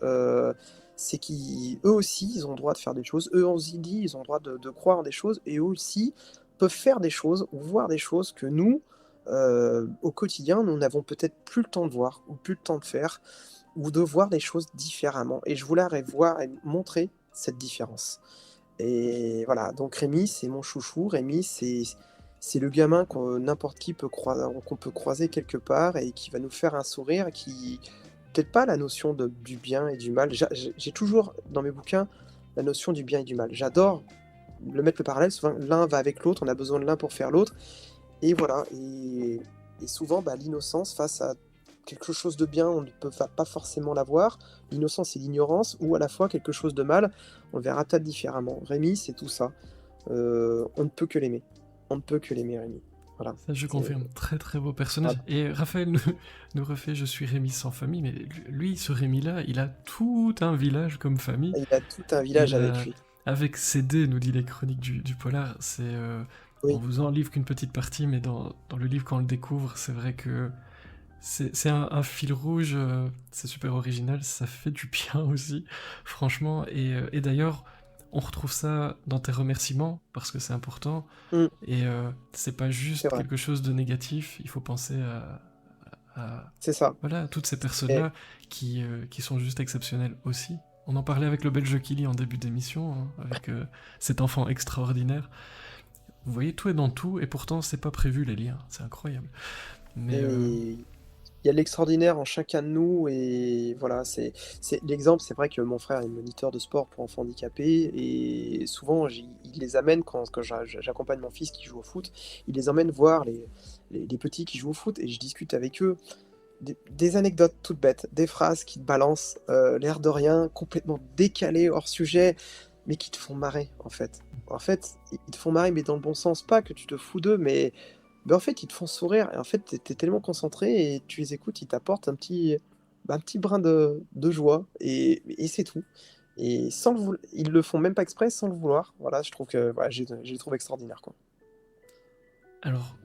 C'est qu'eux aussi, ils ont le droit de faire des choses. Eux aussi, ils ont le droit de croire en des choses et eux aussi peuvent faire des choses ou voir des choses que nous, au quotidien, nous n'avons peut-être plus le temps de voir ou plus le temps de faire ou de voir les choses différemment et je voulais voir et montrer cette différence. Et voilà, donc Rémi, c'est mon chouchou. Rémi, c'est le gamin n'importe qui qu'on peut croiser quelque part et qui va nous faire un sourire et qui peut-être pas la notion du bien et du mal. J'ai toujours dans mes bouquins la notion du bien et du mal. J'adore le parallèle, souvent l'un va avec l'autre, on a besoin de l'un pour faire l'autre et voilà et souvent, bah, l'innocence face à quelque chose de bien, on ne peut pas forcément l'avoir. L'innocence et l'ignorance ou à la fois quelque chose de mal, on le verra peut-être différemment. Rémi, c'est tout ça. On ne peut que l'aimer. On ne peut que l'aimer, Rémi. Voilà. Ça, je confirme, très très beau personnage. Voilà. Et Raphaël nous refait Je suis Rémi sans famille, mais lui, ce Rémi-là, il a tout un village comme famille. Il a tout un village Il avec a, lui. avec ses dés, nous dit les chroniques du polar, on Oui, vous en livre qu'une petite partie, mais dans le livre, quand on le découvre, c'est vrai que c'est un fil rouge, c'est super original, ça fait du bien aussi, franchement. Et d'ailleurs, on retrouve ça dans tes remerciements, parce que c'est important, mmh, et c'est pas c'est juste vrai. quelque chose de négatif, il faut penser C'est ça. voilà, à toutes ces Et personnes-là qui sont juste exceptionnelles aussi. On en parlait avec le belge Kili en début d'émission, hein, avec cet enfant extraordinaire. Vous voyez, tout est dans tout, et pourtant, c'est pas prévu les liens, c'est incroyable. Mais et il y a de l'extraordinaire en chacun de nous et voilà, c'est l'exemple, c'est vrai que mon frère est moniteur de sport pour enfants handicapés et souvent il les amène quand j'accompagne mon fils qui joue au foot, il les emmène voir les petits qui jouent au foot et je discute avec eux. Des anecdotes toutes bêtes, des phrases qui te balancent, l'air de rien, complètement décalées, hors sujet, mais qui te font marrer, en fait. En fait, ils te font marrer, mais dans le bon sens, pas que tu te fous d'eux, mais en fait, ils te font sourire et en fait, tu es tellement concentré et tu les écoutes, ils t'apportent un petit brin de joie et c'est tout et sans le vouloir, ils le font même pas exprès, sans le vouloir. Voilà, je trouve que, voilà, je les trouve extraordinaires, quoi. alors,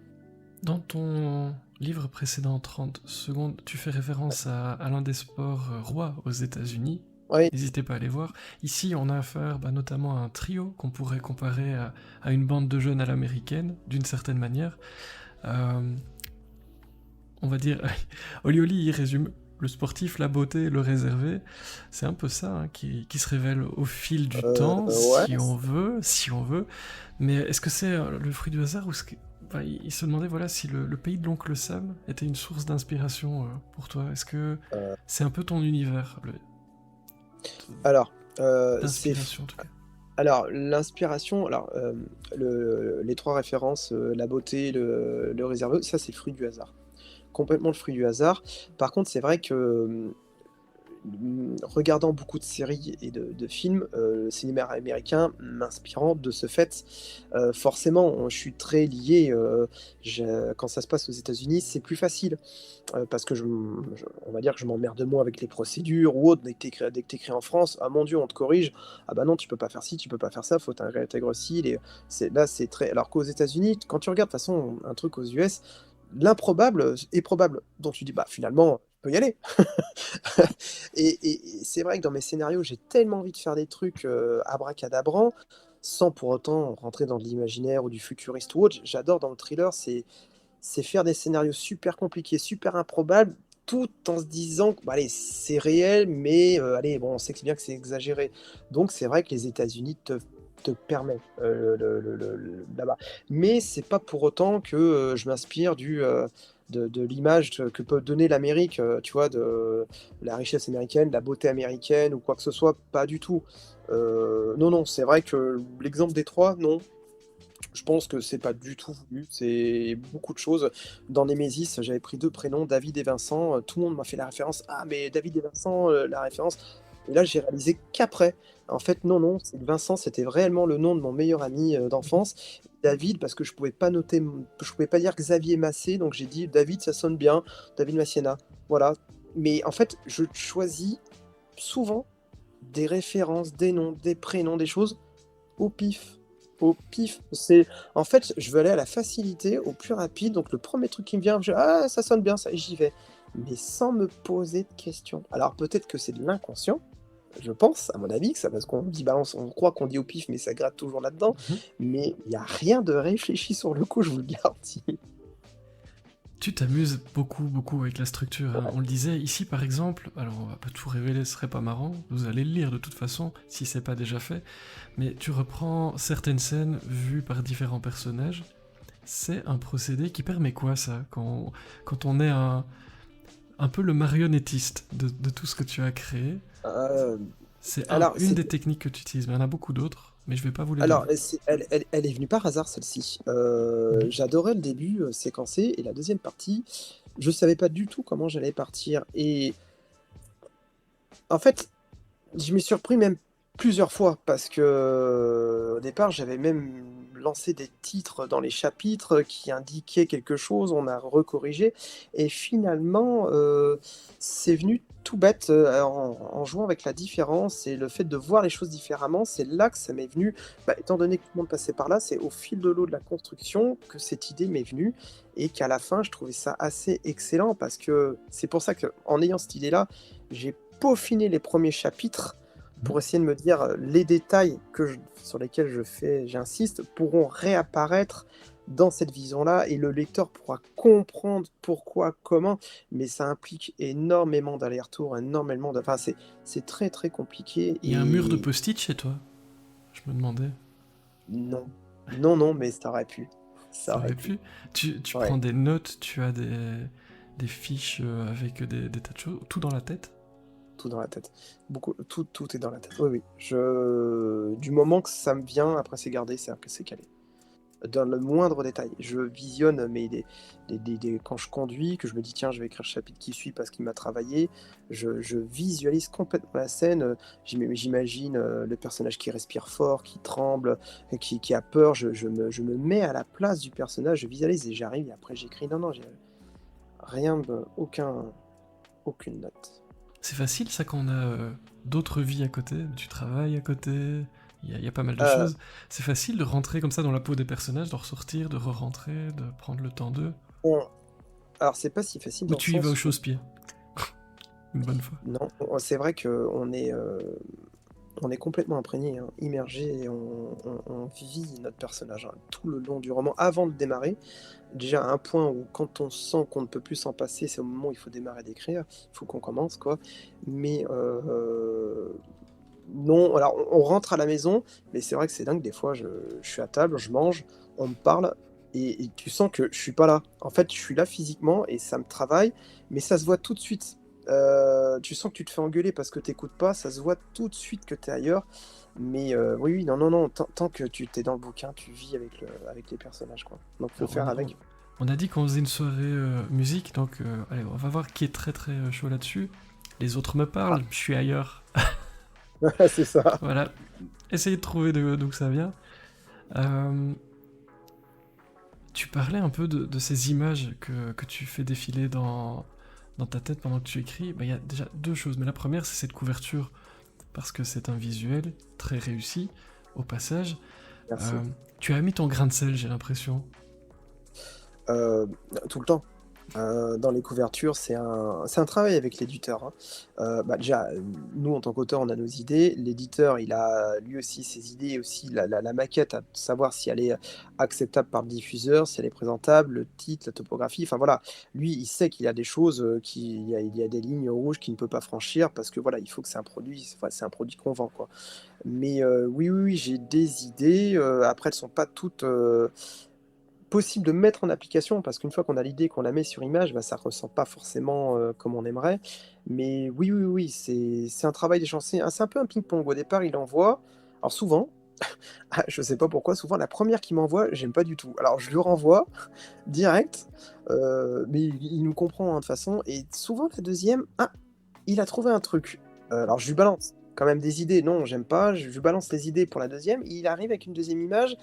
dans ton livre précédent, 30 secondes, tu fais référence à l'un des sports rois aux États-Unis. Oui, N'hésitez pas à aller voir. Ici, on a affaire notamment à un trio qu'on pourrait comparer à une bande de jeunes à l'américaine, d'une certaine manière. Euh, on va dire, Olioli il résume le sportif, la beauté, le réservé. C'est un peu ça hein, qui se révèle au fil du temps, ouais. si on veut. Mais est-ce que c'est le fruit du hasard ou enfin, il se demandait voilà si le pays de l'oncle Sam était une source d'inspiration pour toi. Est-ce que Heu, c'est un peu ton univers, alors, c'est d'inspiration en tout cas. alors l'inspiration, les 3 références, la beauté, le réservé, ça c'est le fruit du hasard. Complètement le fruit du hasard. Par contre, c'est vrai que, regardant beaucoup de séries et de films, le cinéma américain m'inspirant de ce fait, forcément, je suis très lié, je quand ça se passe aux États-Unis, c'est plus facile, parce que on va dire que je m'emmerde moins avec les procédures ou autres. Dès que tu écris en France: «Ah mon Dieu, on te corrige. Ah bah non, tu peux pas faire ci, tu peux pas faire ça, faut tu ci, les» c'est très alors qu'aux États-Unis, quand tu regardes de toute façon un truc aux US, l'improbable, est probable. Donc tu dis: «Bah finalement, je peux y aller». Et c'est vrai que dans mes scénarios, j'ai tellement envie de faire des trucs, abracadabrants, sans pour autant rentrer dans de l'imaginaire ou du futuriste ou autre. J'adore dans le thriller, c'est faire des scénarios super compliqués, super improbables, tout en se disant que, bah, allez, c'est réel, mais allez, bon, on sait que bien que c'est exagéré. Donc c'est vrai que les États-Unis te permettent, là-bas. Mais c'est pas pour autant que, je m'inspire de l'image que peut donner l'Amérique, tu vois? De la richesse américaine, la beauté américaine ou quoi que ce soit, pas du tout. Non, non, c'est vrai que l'exemple des 3, non, je pense que c'est pas du tout voulu, c'est beaucoup de choses. Dans Némésis, j'avais pris 2 prénoms, David et Vincent, tout le monde m'a fait la référence: «Ah mais David et Vincent, la référence» et là j'ai réalisé qu'après. En fait non, non, c'est Vincent, c'était réellement le nom de mon meilleur ami, d'enfance. David parce que je pouvais pas dire Xavier Massé, donc j'ai dit: «David, ça sonne bien, David Massiena». Voilà. Mais en fait, je choisis souvent des références, des noms, des prénoms, des choses au pif. Au pif, c'est en fait, je veux aller à la facilité, au plus rapide, donc le premier truc qui me vient, je: «Ah, ça sonne bien ça» et j'y vais. Mais sans me poser de questions. Alors peut-être que c'est de l'inconscient, je pense, à mon avis, que ça parce qu'on dit balance on croit qu'on dit au pif, mais ça gratte toujours là-dedans, Mhm. mais il y a rien de réfléchi sur le coup, je vous le garantis. Tu t'amuses beaucoup, beaucoup avec la structure, hein. Ouais. On le disait ici par exemple, alors on va pas tout révéler, ce serait pas marrant, vous allez le lire de toute façon, si c'est pas déjà fait, mais tu reprends certaines scènes vues par différents personnages. C'est un procédé qui permet quoi ça, quand on est un peu le marionnettiste de tout ce que tu as créé? Heu, C'est alors une c'est des techniques que tu utilises, mais il y en a beaucoup d'autres, mais je vais pas vous les Alors, donner. elle est venue par hasard celle-ci. Mhm. J'adorais le début, séquencé et la deuxième partie, je savais pas du tout comment j'allais partir et en fait, je m'y suis surpris même plusieurs fois parce que, au départ, j'avais même lancé des titres dans les chapitres qui indiquaient quelque chose, on a recorrigé et finalement, c'est venu tout bête, en jouant avec la différence et le fait de voir les choses différemment, c'est là que ça m'est venu. Bah, étant donné que tout le monde passait par là, c'est au fil de l'eau de la construction que cette idée m'est venue et qu'à la fin, je trouvais ça assez excellent parce que c'est pour ça qu'en ayant cette idée-là, j'ai peaufiné les premiers chapitres Mhm. pour essayer de me dire, les détails sur lesquels j'insiste pourront réapparaître dans cette vision-là et le lecteur pourra comprendre pourquoi, comment, mais ça implique énormément d'allers-retours, énormément de enfin c'est très, très compliqué Il y a un mur de et post-it chez toi? Je me demandais. non. Non, non, mais ça aurait pu. Ça Ça aurait aurait pu. pu. Tu Ouais, prends des notes, tu as des fiches avec des tas de choses, tout dans la tête? tout dans la tête. Beaucoup tout est dans la tête. Oui, oui. Je du moment que ça me vient, après c'est gardé, c'est-à-dire que c'est calé. Dans le moindre détail. Je visionne mes des quand je conduis, que je me dis: «Tiens, je vais écrire le chapitre qui suit parce qu'il m'a travaillé». Je visualise complètement la scène, j'imagine, le personnage qui respire fort, qui tremble, qui a peur. Je me mets à la place du personnage, je visualise et j'arrive et après j'écris. Non, non, j'ai rien de aucune note. C'est facile ça quand on a d'autres vies à côté, du travail à côté, il y a pas mal de Heu, choses. C'est facile de rentrer comme ça dans la peau des personnages, de ressortir, de re-rentrer, de prendre le temps d'eux. on alors c'est pas si facile Ou dans le tu y vas au sens où chausse-pied, une bonne fois. non, c'est vrai qu'on est complètement imprégné, hein, immergé et on vit notre personnage, hein, tout le long du roman. Avant de démarrer, déjà à un point où quand on sent qu'on ne peut plus s'en passer, c'est au moment où il faut démarrer d'écrire, il faut qu'on commence quoi. Mais non, alors on rentre à la maison, mais c'est vrai que c'est dingue, des fois je suis à table, je mange, on me parle et tu sens que je suis pas là. En fait, je suis là physiquement et ça me travaille, mais ça se voit tout de suite. Tu sens que tu te fais engueuler parce que tu écoutes pas, ça se voit tout de suite que tu es ailleurs. Mais oui, oui, non, non, non, tant que tu es dans le bouquin, tu vis avec les personnages, quoi. Donc faut Alors, faire avec. on a dit qu'on faisait une soirée musique, donc allez, on va voir qui est très très chaud là-dessus. Les autres me Ah, parlent, je suis ailleurs. c'est ça. Voilà. Essayez de trouver d'où ça vient. Euh, Tu parlais un peu de ces images que tu fais défiler dans ta tête pendant que tu écris. Bah, il y a déjà deux choses. Mais la première, c'est cette couverture, parce que c'est un visuel très réussi, au passage. Merci. Euh, Tu as mis ton grain de sel, j'ai l'impression. Euh, Tout le temps. Dans les couvertures, c'est un travail avec l'éditeur, hein. Bah, déjà, nous, en tant qu'auteur, on a nos idées. L'éditeur, il a lui aussi ses idées et aussi la maquette, à savoir si elle est acceptable par le diffuseur, si elle est présentable, le titre, la topographie, enfin voilà. Lui, il sait qu'il y a des choses, il y a des lignes rouges qu'il ne peut pas franchir parce que voilà, il faut que c'est un produit qu'on vend, quoi. Mais oui, oui, oui, j'ai des idées, après elles sont pas toutes, possible de mettre en application parce qu'une fois qu'on a l'idée, qu'on la met sur image, bah, ça ressent pas forcément, comme on aimerait. Mais oui, oui, oui, c'est un travail d'échancer, c'est un peu un ping-pong. Au départ, il envoie, alors souvent, je sais pas pourquoi, souvent la première qu'il m'envoie, j'aime pas du tout. Alors je lui renvoie direct, mais il nous comprend, hein, de toute façon, et souvent la deuxième, ah, il a trouvé un truc. Alors je lui balance quand même des idées. Non, j'aime pas, je lui balance les idées pour la deuxième, il arrive avec une deuxième image.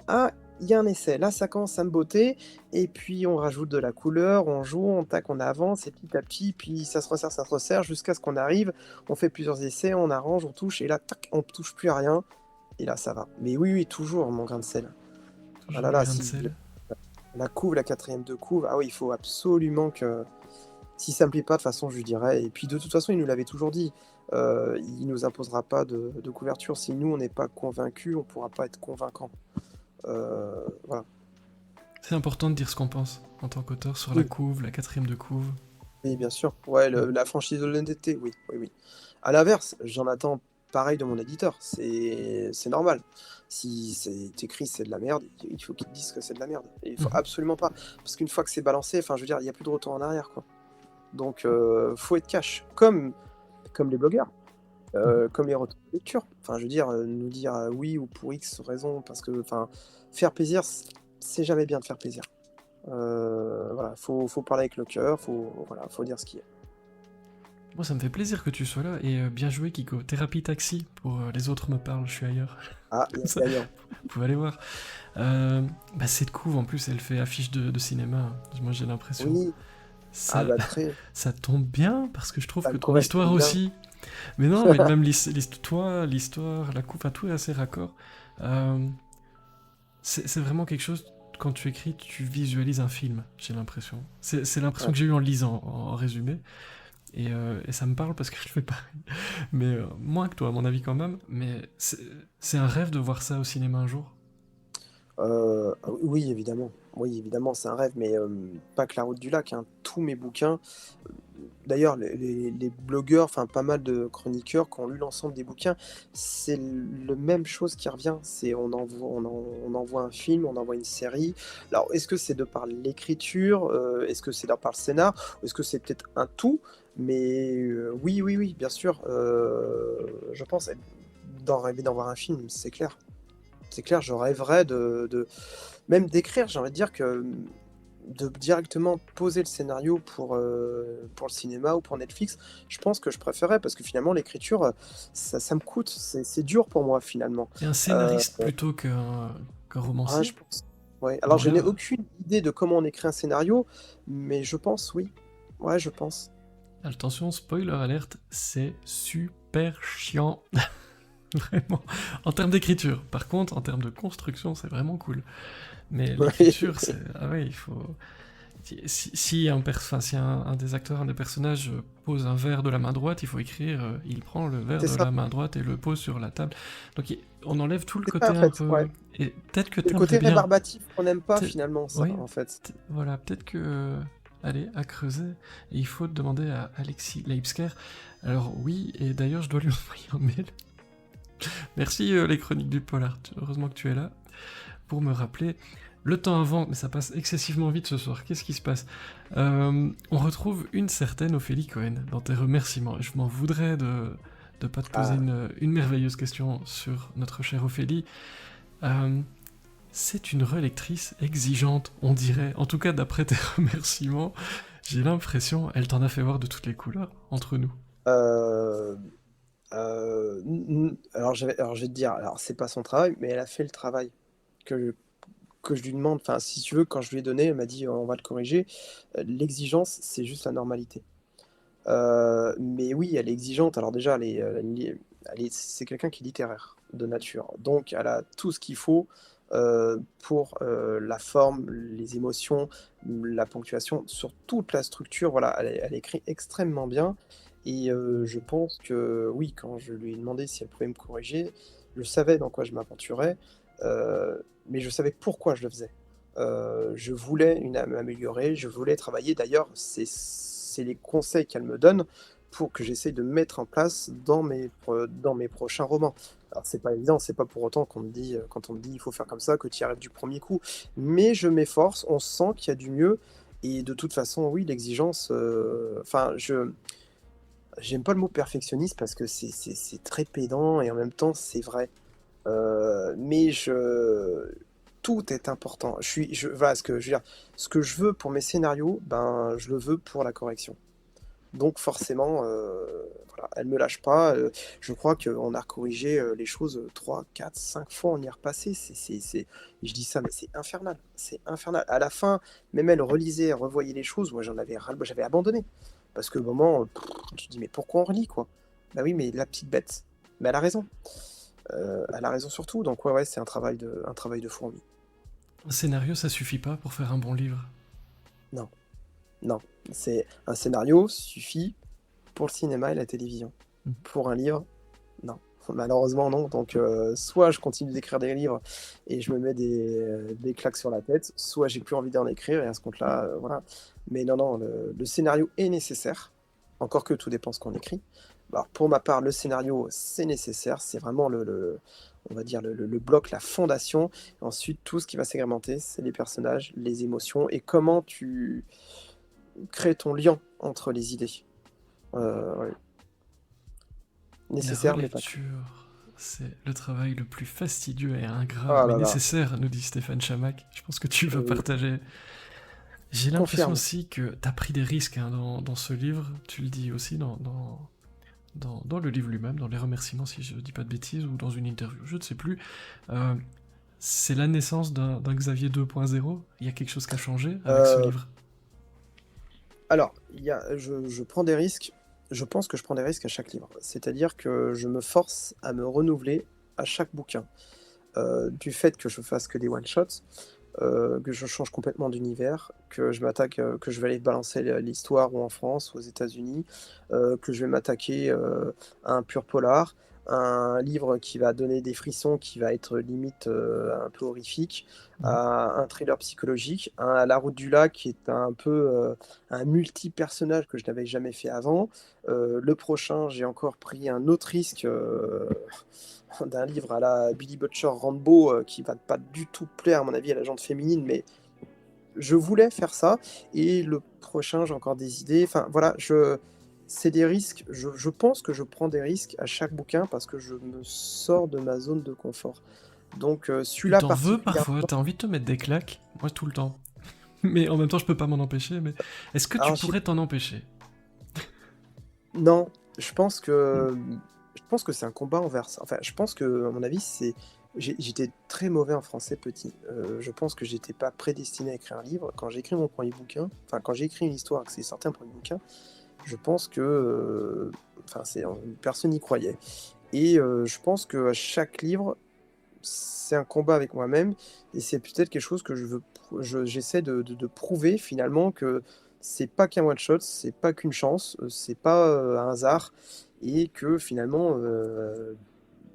Ah, il y a un essai. Là, ça commence à me botter et puis on rajoute de la couleur, on joue, on tac, on avance et petit à petit, puis ça se resserre jusqu'à ce qu'on arrive. On fait plusieurs essais, on arrange, on touche et là, tac, on touche plus à rien et là, ça va. Mais oui, oui, toujours mon grain de sel. Ah Toujours là le là, grain de si sel. la couve, la quatrième de couve, ah oui, il faut absolument que si ça me plaît pas, de toute façon, je lui dirai et puis de toute façon, il nous l'avait toujours dit, il nous imposera pas de couverture. Si nous, on n'est pas convaincus, on pourra pas être convaincant. Voilà. C'est important de dire ce qu'on pense en tant qu'auteur sur la Oui. couve, la quatrième de couve. Oui, bien sûr. Ouais, Mm. la franchise de l'honnêteté, oui, oui, oui. À l'inverse, j'en attends pareil de mon éditeur. C'est normal. Si c'est écrit c'est de la merde, il faut qu'il dise que c'est de la merde. Et il faut Mhm. absolument pas. Parce qu'une fois que c'est balancé, enfin, je veux dire, il n'y a plus de retour en arrière, quoi. Donc, faut être cash. Comme les blogueurs, Mhm. comme les retours de lecture. Enfin, je veux dire, nous dire oui ou pour X raison, parce que, enfin, faire plaisir, c'est jamais bien de faire plaisir. Voilà, faut parler avec le cœur, voilà, faut dire ce qui est. Moi, ça me fait plaisir que tu sois là et bien joué, Kiko. Thérapie Taxi pour Les autres me parlent, je suis ailleurs. Ah, il y Comme a ça, gagnant. vous pouvez aller voir. Bah, cette couve, en plus, elle fait affiche de cinéma. Moi, j'ai l'impression. Oui, ah Ça, bah très, ça tombe bien parce que je trouve ça que me ton correspond histoire bien. aussi. Mais non, mais même toi, l'histoire, la coupe, enfin, tout est assez raccord. Euh, c'est vraiment quelque chose, quand tu écris, tu visualises un film, j'ai l'impression. C'est l'impression Ouais. que j'ai eue en lisant, en résumé. Et ça me parle parce que je fais pareil. Mais moins que toi, à mon avis, quand même. Mais c'est un rêve de voir ça au cinéma un jour. Oui, évidemment. Oui, évidemment, c'est un rêve, mais pas que La Route du Lac, hein. Tous mes bouquins, d'ailleurs, les blogueurs, enfin pas mal de chroniqueurs qui ont lu l'ensemble des bouquins, c'est le même chose qui revient. C'est on envoie un film, on envoie une série. Alors, est-ce que c'est de par l'écriture, est-ce que c'est de par le scénar, ou est-ce que c'est peut-être un tout? Mais oui, oui, oui, bien sûr. Je pense d'en rêver d'en voir un film, c'est clair. C'est clair, je rêverais même d'écrire, j'ai envie de dire que, de directement poser le scénario pour le cinéma ou pour Netflix, je pense que je préférerais parce que finalement l'écriture, ça me coûte, c'est dur pour moi finalement. Et un Heu, scénariste plutôt qu'un ouais, romancier. je pense. Ouais, alors Bon, je n'ai là, aucune idée de comment on écrit un scénario, mais je pense oui. Ouais, je pense. attention, spoiler alerte, c'est super chiant. Vraiment. En termes d'écriture. Par contre, en termes de construction, c'est vraiment cool. Mais l'écriture, c'est. Ah ouais, il faut. Si un des acteurs, un des personnages pose un verre de la main droite, il faut écrire il prend le verre C'est de ça, la main droite et le pose sur la table. Donc on enlève tout le c'est ça côté en un fait, peu. ouais. Et peut-être que C'est le tu aimerais côté bien. rébarbatif qu'on n'aime pas Peut- finalement ça, oui, en fait. voilà, peut-être que. Allez, à creuser. Et il faut demander à Alexis Leipsker. Alors oui, et d'ailleurs, je dois lui envoyer un mail. Merci les chroniques du polar. Heureusement que tu es là pour me rappeler. Le temps avant, mais ça passe excessivement vite ce soir. Qu'est-ce qui se passe On retrouve une certaine Ophélie Cohen dans tes remerciements. Je m'en voudrais de ne pas te poser Ah, une merveilleuse question sur notre chère Ophélie. Euh, c'est une relectrice exigeante, on dirait. En tout cas, d'après tes remerciements, j'ai l'impression, elle t'en a fait voir de toutes les couleurs entre nous. Euh, alors, je vais te dire, alors c'est pas son travail, mais elle a fait le travail que, que je lui demande. Enfin, si tu veux, quand je lui ai donné, elle m'a dit on va le corriger. L'exigence, c'est juste la normalité. Mais oui, elle est exigeante. Alors déjà, c'est quelqu'un qui est littéraire de nature. Donc, elle a tout ce qu'il faut pour la forme, les émotions, la ponctuation, sur toute la structure. Voilà, elle écrit extrêmement bien. Et je pense que oui, quand je lui ai demandé si elle pouvait me corriger, je savais dans quoi je m'aventurais, mais je savais pourquoi je le faisais. Je voulais m'améliorer, je voulais travailler. D'ailleurs, c'est les conseils qu'elle me donne pour que j'essaye de mettre en place dans mes prochains romans. Alors, c'est pas évident, c'est pas pour autant qu'on me dit, quand on me dit il faut faire comme ça, que tu y arrives du premier coup. Mais je m'efforce, on sent qu'il y a du mieux. Et de toute façon, oui, l'exigence. Enfin, j'aime pas le mot perfectionniste parce que c'est très pédant et en même temps c'est vrai. Mais tout est important. Voilà ce que je veux dire. Ce que je veux pour mes scénarios, ben, je le veux pour la correction. Donc forcément, voilà, elle me lâche pas. Je crois qu'on a corrigé les choses 3, 4, 5 fois, on y est repassé. Je dis ça, mais c'est infernal. C'est infernal. À la fin, même elle relisait, elle revoyait les choses. Moi, j'en avais ras-le-bol, j'avais abandonné. Parce que au moment, tu te dis, mais pourquoi on relit, quoi? Bah oui, mais la petite bête. Mais elle a raison. Elle a raison surtout. Donc ouais, ouais, c'est un travail de fourmi. Un scénario, ça suffit pas pour faire un bon livre. Non, non. C'est un scénario suffit pour le cinéma et la télévision. Mm. Pour un livre, non. Malheureusement, non. Donc, soit je continue d'écrire des livres et je me mets des claques sur la tête, soit j'ai plus envie d'en écrire et à ce compte-là, voilà. Mais non, non, le scénario est nécessaire. Encore que tout dépend ce qu'on écrit. Alors, pour ma part, le scénario, c'est nécessaire. C'est vraiment on va dire le bloc, la fondation. Ensuite, tout ce qui va s'agrémenter, c'est les personnages, les émotions et comment tu crées ton lien entre les idées. Ouais. La Nécessaire, mais pas que. relecture, c'est le travail le plus fastidieux et ingrat, Oh mais là là, nécessaire, nous dit Stéphane Chamac. Je pense que tu vas oui, partager. J'ai l'impression confirme. aussi que tu as pris des risques hein, dans ce livre, tu le dis aussi dans le livre lui-même, dans les remerciements, si je dis pas de bêtises, ou dans une interview, je ne sais plus. Euh, c'est la naissance d'un Xavier 2.0. Il y a quelque chose qui a changé avec ce Euh, livre. alors, je prends des risques. Je pense que je prends des risques à chaque livre. C'est-à-dire que je me force à me renouveler à chaque bouquin. Du fait que je fasse que des one-shots, que je change complètement d'univers, que que je vais aller balancer l'histoire ou en France ou aux États-Unis, que je vais m'attaquer à un pur polar, un livre qui va donner des frissons, qui va être limite un peu horrifique, Mhm. à un thriller psychologique, à La Route du Lac qui est un peu un multi-personnage que je n'avais jamais fait avant. Le prochain, j'ai encore pris un autre risque. D'un livre à la Billy Butcher Rambo qui va pas du tout plaire à mon avis à la gente féminine, mais je voulais faire ça. Et le prochain, j'ai encore des idées. Enfin voilà, c'est des risques. Je pense que je prends des risques à chaque bouquin parce que je me sors de ma zone de confort. Donc Tu celui-là t'en veux particulièrement. parfois, t'as envie de te mettre des claques, moi tout le temps. Mais en même temps, je peux pas m'en empêcher, mais est-ce que tu Alors pourrais t'en empêcher? non, Hmm. je pense que c'est un combat envers ça. Enfin, je pense que à mon avis j'étais très mauvais en français petit. Je pense que j'étais pas prédestiné à écrire un livre. Quand j'ai écrit mon premier bouquin, enfin quand j'ai écrit une histoire, que c'est sorti un premier bouquin, je pense que enfin personne n'y croyait. Et je pense que à chaque livre, c'est un combat avec moi-même et c'est peut-être quelque chose que j'essaie de prouver finalement que c'est pas qu'un one shot, c'est pas qu'une chance, c'est pas un hasard et que finalement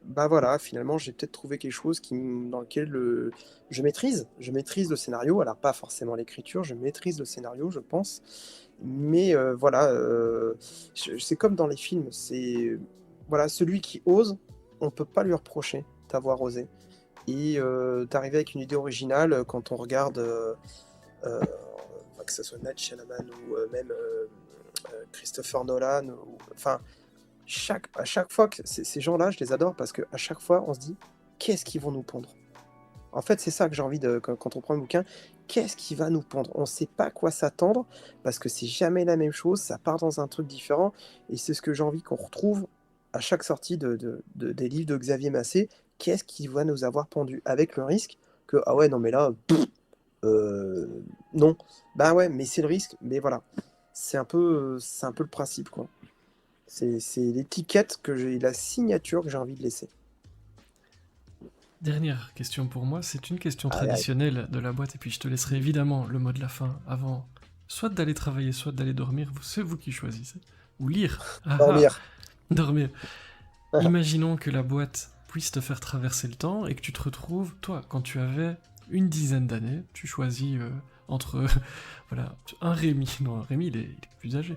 bah voilà, finalement j'ai peut-être trouvé quelque chose dans lequel je maîtrise le scénario, alors pas forcément l'écriture, je maîtrise le scénario, je pense, mais voilà, c'est comme dans les films, c'est voilà, celui qui ose, on peut pas lui reprocher d'avoir osé et d'arriver avec une idée originale quand on regarde, que ce soit Night Shyamalan ou même Christopher Nolan, enfin, à chaque fois que ces gens-là, je les adore parce qu'à chaque fois, on se dit, qu'est-ce qu'ils vont nous pondre? En fait, c'est ça que j'ai envie de quand on prend un bouquin, qu'est-ce qui va nous pendre? On ne sait pas à quoi s'attendre parce que c'est jamais la même chose, ça part dans un truc différent et c'est ce que j'ai envie qu'on retrouve à chaque sortie des livres de Xavier Massé. Qu'est-ce qui va nous avoir pendu? Avec le risque que: «Ah ouais, non mais là, non». Bah ouais, mais c'est le risque, mais voilà. C'est un peu le principe, quoi. C'est l'étiquette que j'ai la signature que j'ai envie de laisser. Dernière question pour moi, c'est une question Aïe, aïe, traditionnelle de la boîte, et puis je te laisserai évidemment le mot de la fin avant soit d'aller travailler, soit d'aller dormir, c'est vous qui choisissez. Ou lire. Ah ah, dormir. dormir. Imaginons que la boîte puisse te faire traverser le temps et que tu te retrouves, toi, quand tu avais une dizaine d'années, tu choisis entre, voilà, un Rémi, non, Rémi il est plus âgé.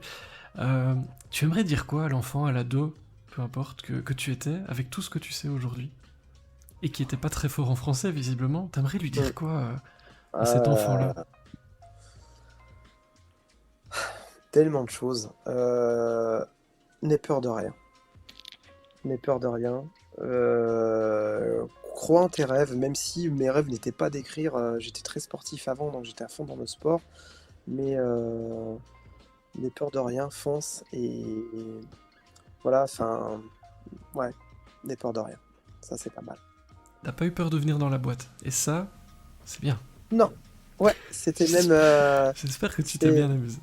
Tu aimerais dire quoi à l'enfant, à l'ado, peu importe, que tu étais, avec tout ce que tu sais aujourd'hui, et qui était pas très fort en français, visiblement, t'aimerais lui dire Mmh. quoi à cet enfant-là? Heu, tellement de choses. N'aie peur de rien. N'aie peur de rien. Crois en tes rêves, même si mes rêves n'étaient pas d'écrire, j'étais très sportif avant, donc j'étais à fond dans le sport. Mais n'aie peur de rien, fonce et voilà, enfin, ouais, n'aie peur de rien. Ça, c'est pas mal. T'as pas eu peur de venir dans la boîte, et ça, c'est bien. Non, ouais, c'était même, J'espère que tu t'es c'est bien amusé.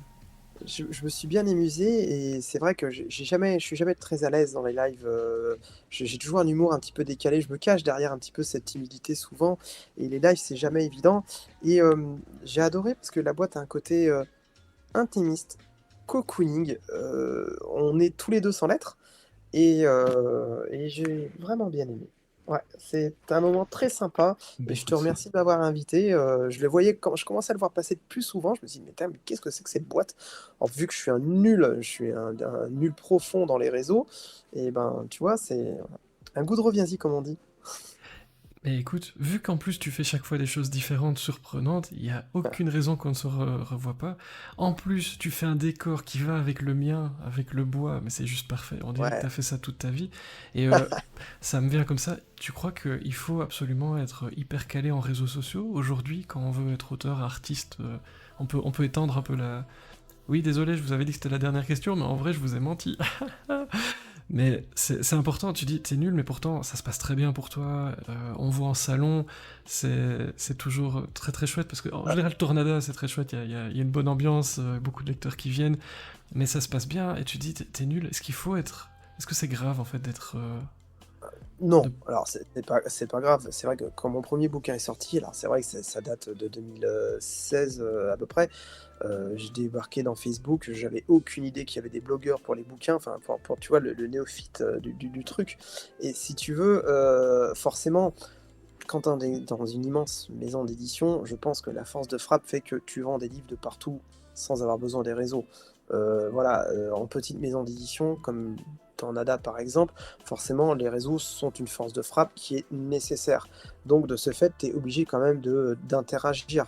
je me suis bien amusé et c'est vrai que je suis jamais très à l'aise dans les lives, j'ai toujours un humour un petit peu décalé. Je me cache derrière un petit peu cette timidité souvent et les lives, c'est jamais évident et j'ai adoré parce que la boîte a un côté, intimiste, cocooning, on est tous les 2 sans lettres et j'ai vraiment bien aimé. Ouais, c'est un moment très sympa Bah et je te écoute, remercie de m'avoir invité, je le voyais quand je commençais à le voir passer de plus souvent, je me suis dit: «Mais tain, mais qu'est-ce que c'est que cette boîte?» Alors vu que je suis un nul, je suis un nul profond dans les réseaux et ben, tu vois, c'est un goût de reviens-y comme on dit. mais écoute, vu qu'en plus tu fais chaque fois des choses différentes, surprenantes, il n'y a aucune raison qu'on ne se revoie pas. En plus, tu fais un décor qui va avec le mien, avec le bois, mais c'est juste parfait. On dirait que tu Ouais. as fait ça toute ta vie. Et ça me vient comme ça. Tu crois qu'il faut absolument être hyper calé en réseaux sociaux aujourd'hui, quand on veut être auteur, artiste, on peut étendre un peu la... Oui, désolé, je vous avais dit que c'était la dernière question, mais en vrai, je vous ai menti. Mais c'est important, tu dis t'es nul, mais pourtant ça se passe très bien pour toi, on voit en salon, c'est toujours très très chouette, parce que en général Tornada c'est très chouette, il y a une bonne ambiance, beaucoup de lecteurs qui viennent, mais ça se passe bien, et tu dis t'es nul, est-ce qu'il faut être... Est-ce que c'est grave en fait d'être... Non, de... alors c'est pas grave. C'est vrai que quand mon premier bouquin est sorti, alors c'est vrai que ça date de 2016, à peu près. J'ai débarqué dans Facebook, j'avais aucune idée qu'il y avait des blogueurs pour les bouquins, enfin pour tu vois le néophyte, du truc et si tu veux, forcément quand tu es dans une immense maison d'édition, je pense que la force de frappe fait que tu vends des livres de partout sans avoir besoin des réseaux. Voilà, en petite maison d'édition comme Tornada par exemple, forcément les réseaux sont une force de frappe qui est nécessaire. Donc de ce fait, tu es obligé quand même de d'interagir.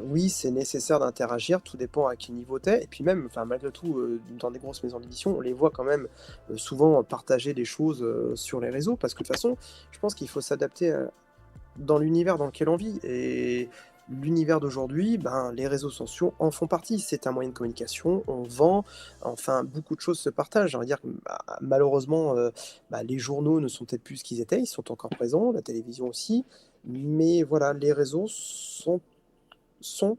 Oui, c'est nécessaire d'interagir, tout dépend à quel niveau tu es et puis même, enfin malgré tout, dans des grosses maisons d'édition, on les voit quand même, souvent partager des choses, sur les réseaux parce que de toute façon, je pense qu'il faut s'adapter, dans l'univers dans lequel on vit et l'univers d'aujourd'hui, ben, les réseaux sociaux en font partie. C'est un moyen de communication, on vend, enfin beaucoup de choses se partagent. J'ai envie de dire que, bah, malheureusement, bah, les journaux ne sont peut-être plus ce qu'ils étaient, ils sont encore présents, la télévision aussi, mais voilà, les réseaux sont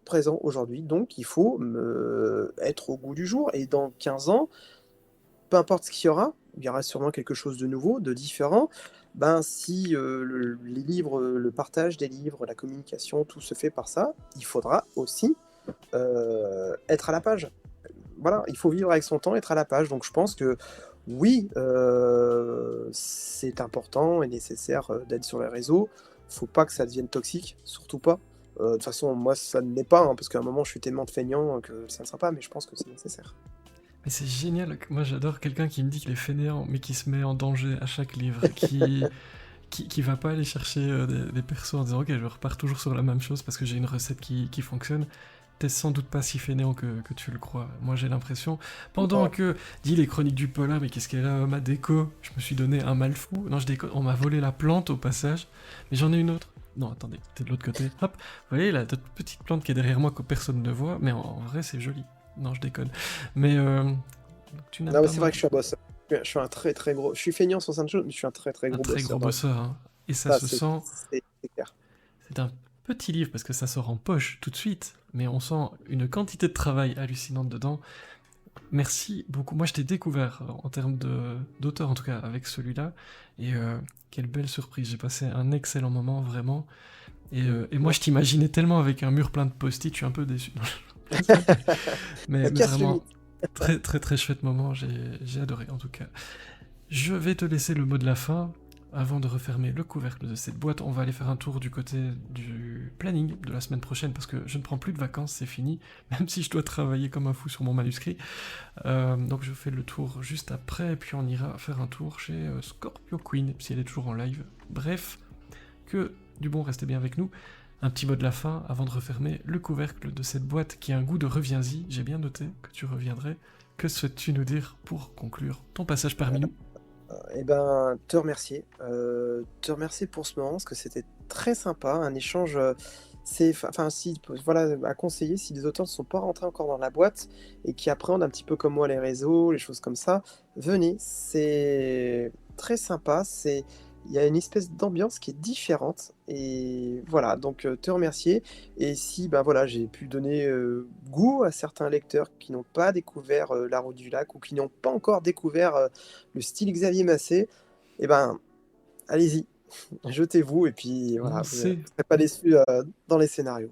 présents aujourd'hui, donc il faut être au goût du jour et dans 15 ans, peu importe ce qu'il y aura sûrement quelque chose de nouveau, de différent. Ben, si, les livres, le partage des livres, la communication, tout se fait par ça, il faudra aussi, être à la page. Voilà, il faut vivre avec son temps, être à la page. Donc je pense que oui, c'est important et nécessaire, d'être sur les réseaux. Faut pas que ça devienne toxique, surtout pas. De toute façon, moi, ça ne l'est pas, hein, parce qu'à un moment, je suis tellement de feignant que ça ne sera pas, mais je pense que c'est nécessaire. Mais c'est génial, moi j'adore quelqu'un qui me dit qu'il est fainéant, mais qui se met en danger à chaque livre, qui va pas aller chercher des persos en disant ok je repars toujours sur la même chose parce que j'ai une recette qui fonctionne. T'es sans doute pas si fainéant que tu le crois. Moi j'ai l'impression. Pendant Ouais. que dit les chroniques du polar, mais qu'est-ce qu'elle a ma déco? Je me suis donné un mal fou. Non je déconne, on m'a volé la plante au passage. Mais j'en ai une autre. Non, attendez, t'es de l'autre côté. Hop, vous voyez la toute petite plante qui est derrière moi que personne ne voit, mais en vrai c'est joli. Non, je déconne. Mais tu n'aimes Non, mais pas c'est moi. vrai que je suis un bosseur. Je suis un très très gros. Je suis feignant sur certaines choses, mais je suis un très très Un gros très gros bosseur dans la vie. bosseur, hein. Et ça Ça, se sent. c'est clair. C'est un petit livre parce que ça sort en poche tout de suite, mais on sent une quantité de travail hallucinante dedans. Merci beaucoup. Moi, je t'ai découvert en termes d'auteur, en tout cas, avec celui-là. Et quelle belle surprise. J'ai passé un excellent moment, vraiment. Et moi, je Merci. t'imaginais tellement avec un mur plein de post-it, je suis un peu déçu. mais, Ça mais casse le vraiment, mythe. très très très chouette moment. J'ai adoré, en tout cas. Je vais te laisser le mot de la fin. Avant de refermer le couvercle de cette boîte, on va aller faire un tour du côté du planning de la semaine prochaine parce que je ne prends plus de vacances, c'est fini, même si je dois travailler comme un fou sur mon manuscrit. Donc je fais le tour juste après, et puis on ira faire un tour chez Scorpio Queen, si elle est toujours en live. Bref, que du bon, restez bien avec nous. Un petit mot de la fin avant de refermer le couvercle de cette boîte qui a un goût de reviens-y. J'ai bien noté que tu reviendrais. Que souhaites-tu nous dire pour conclure ton passage parmi nous? Eh ben, te remercier pour ce moment, parce que c'était très sympa, un échange, enfin si, voilà, à conseiller si des auteurs ne sont pas rentrés encore dans la boîte et qui appréhendent un petit peu comme moi les réseaux, les choses comme ça, venez, c'est très sympa, il y a une espèce d'ambiance qui est différente et voilà, donc te remercier et si, ben voilà, j'ai pu donner, goût à certains lecteurs qui n'ont pas découvert, La Route du Lac ou qui n'ont pas encore découvert, le style Xavier Massé, et ben, allez-y, jetez-vous et puis On voilà, vous ne sait serez pas déçus, dans les scénarios.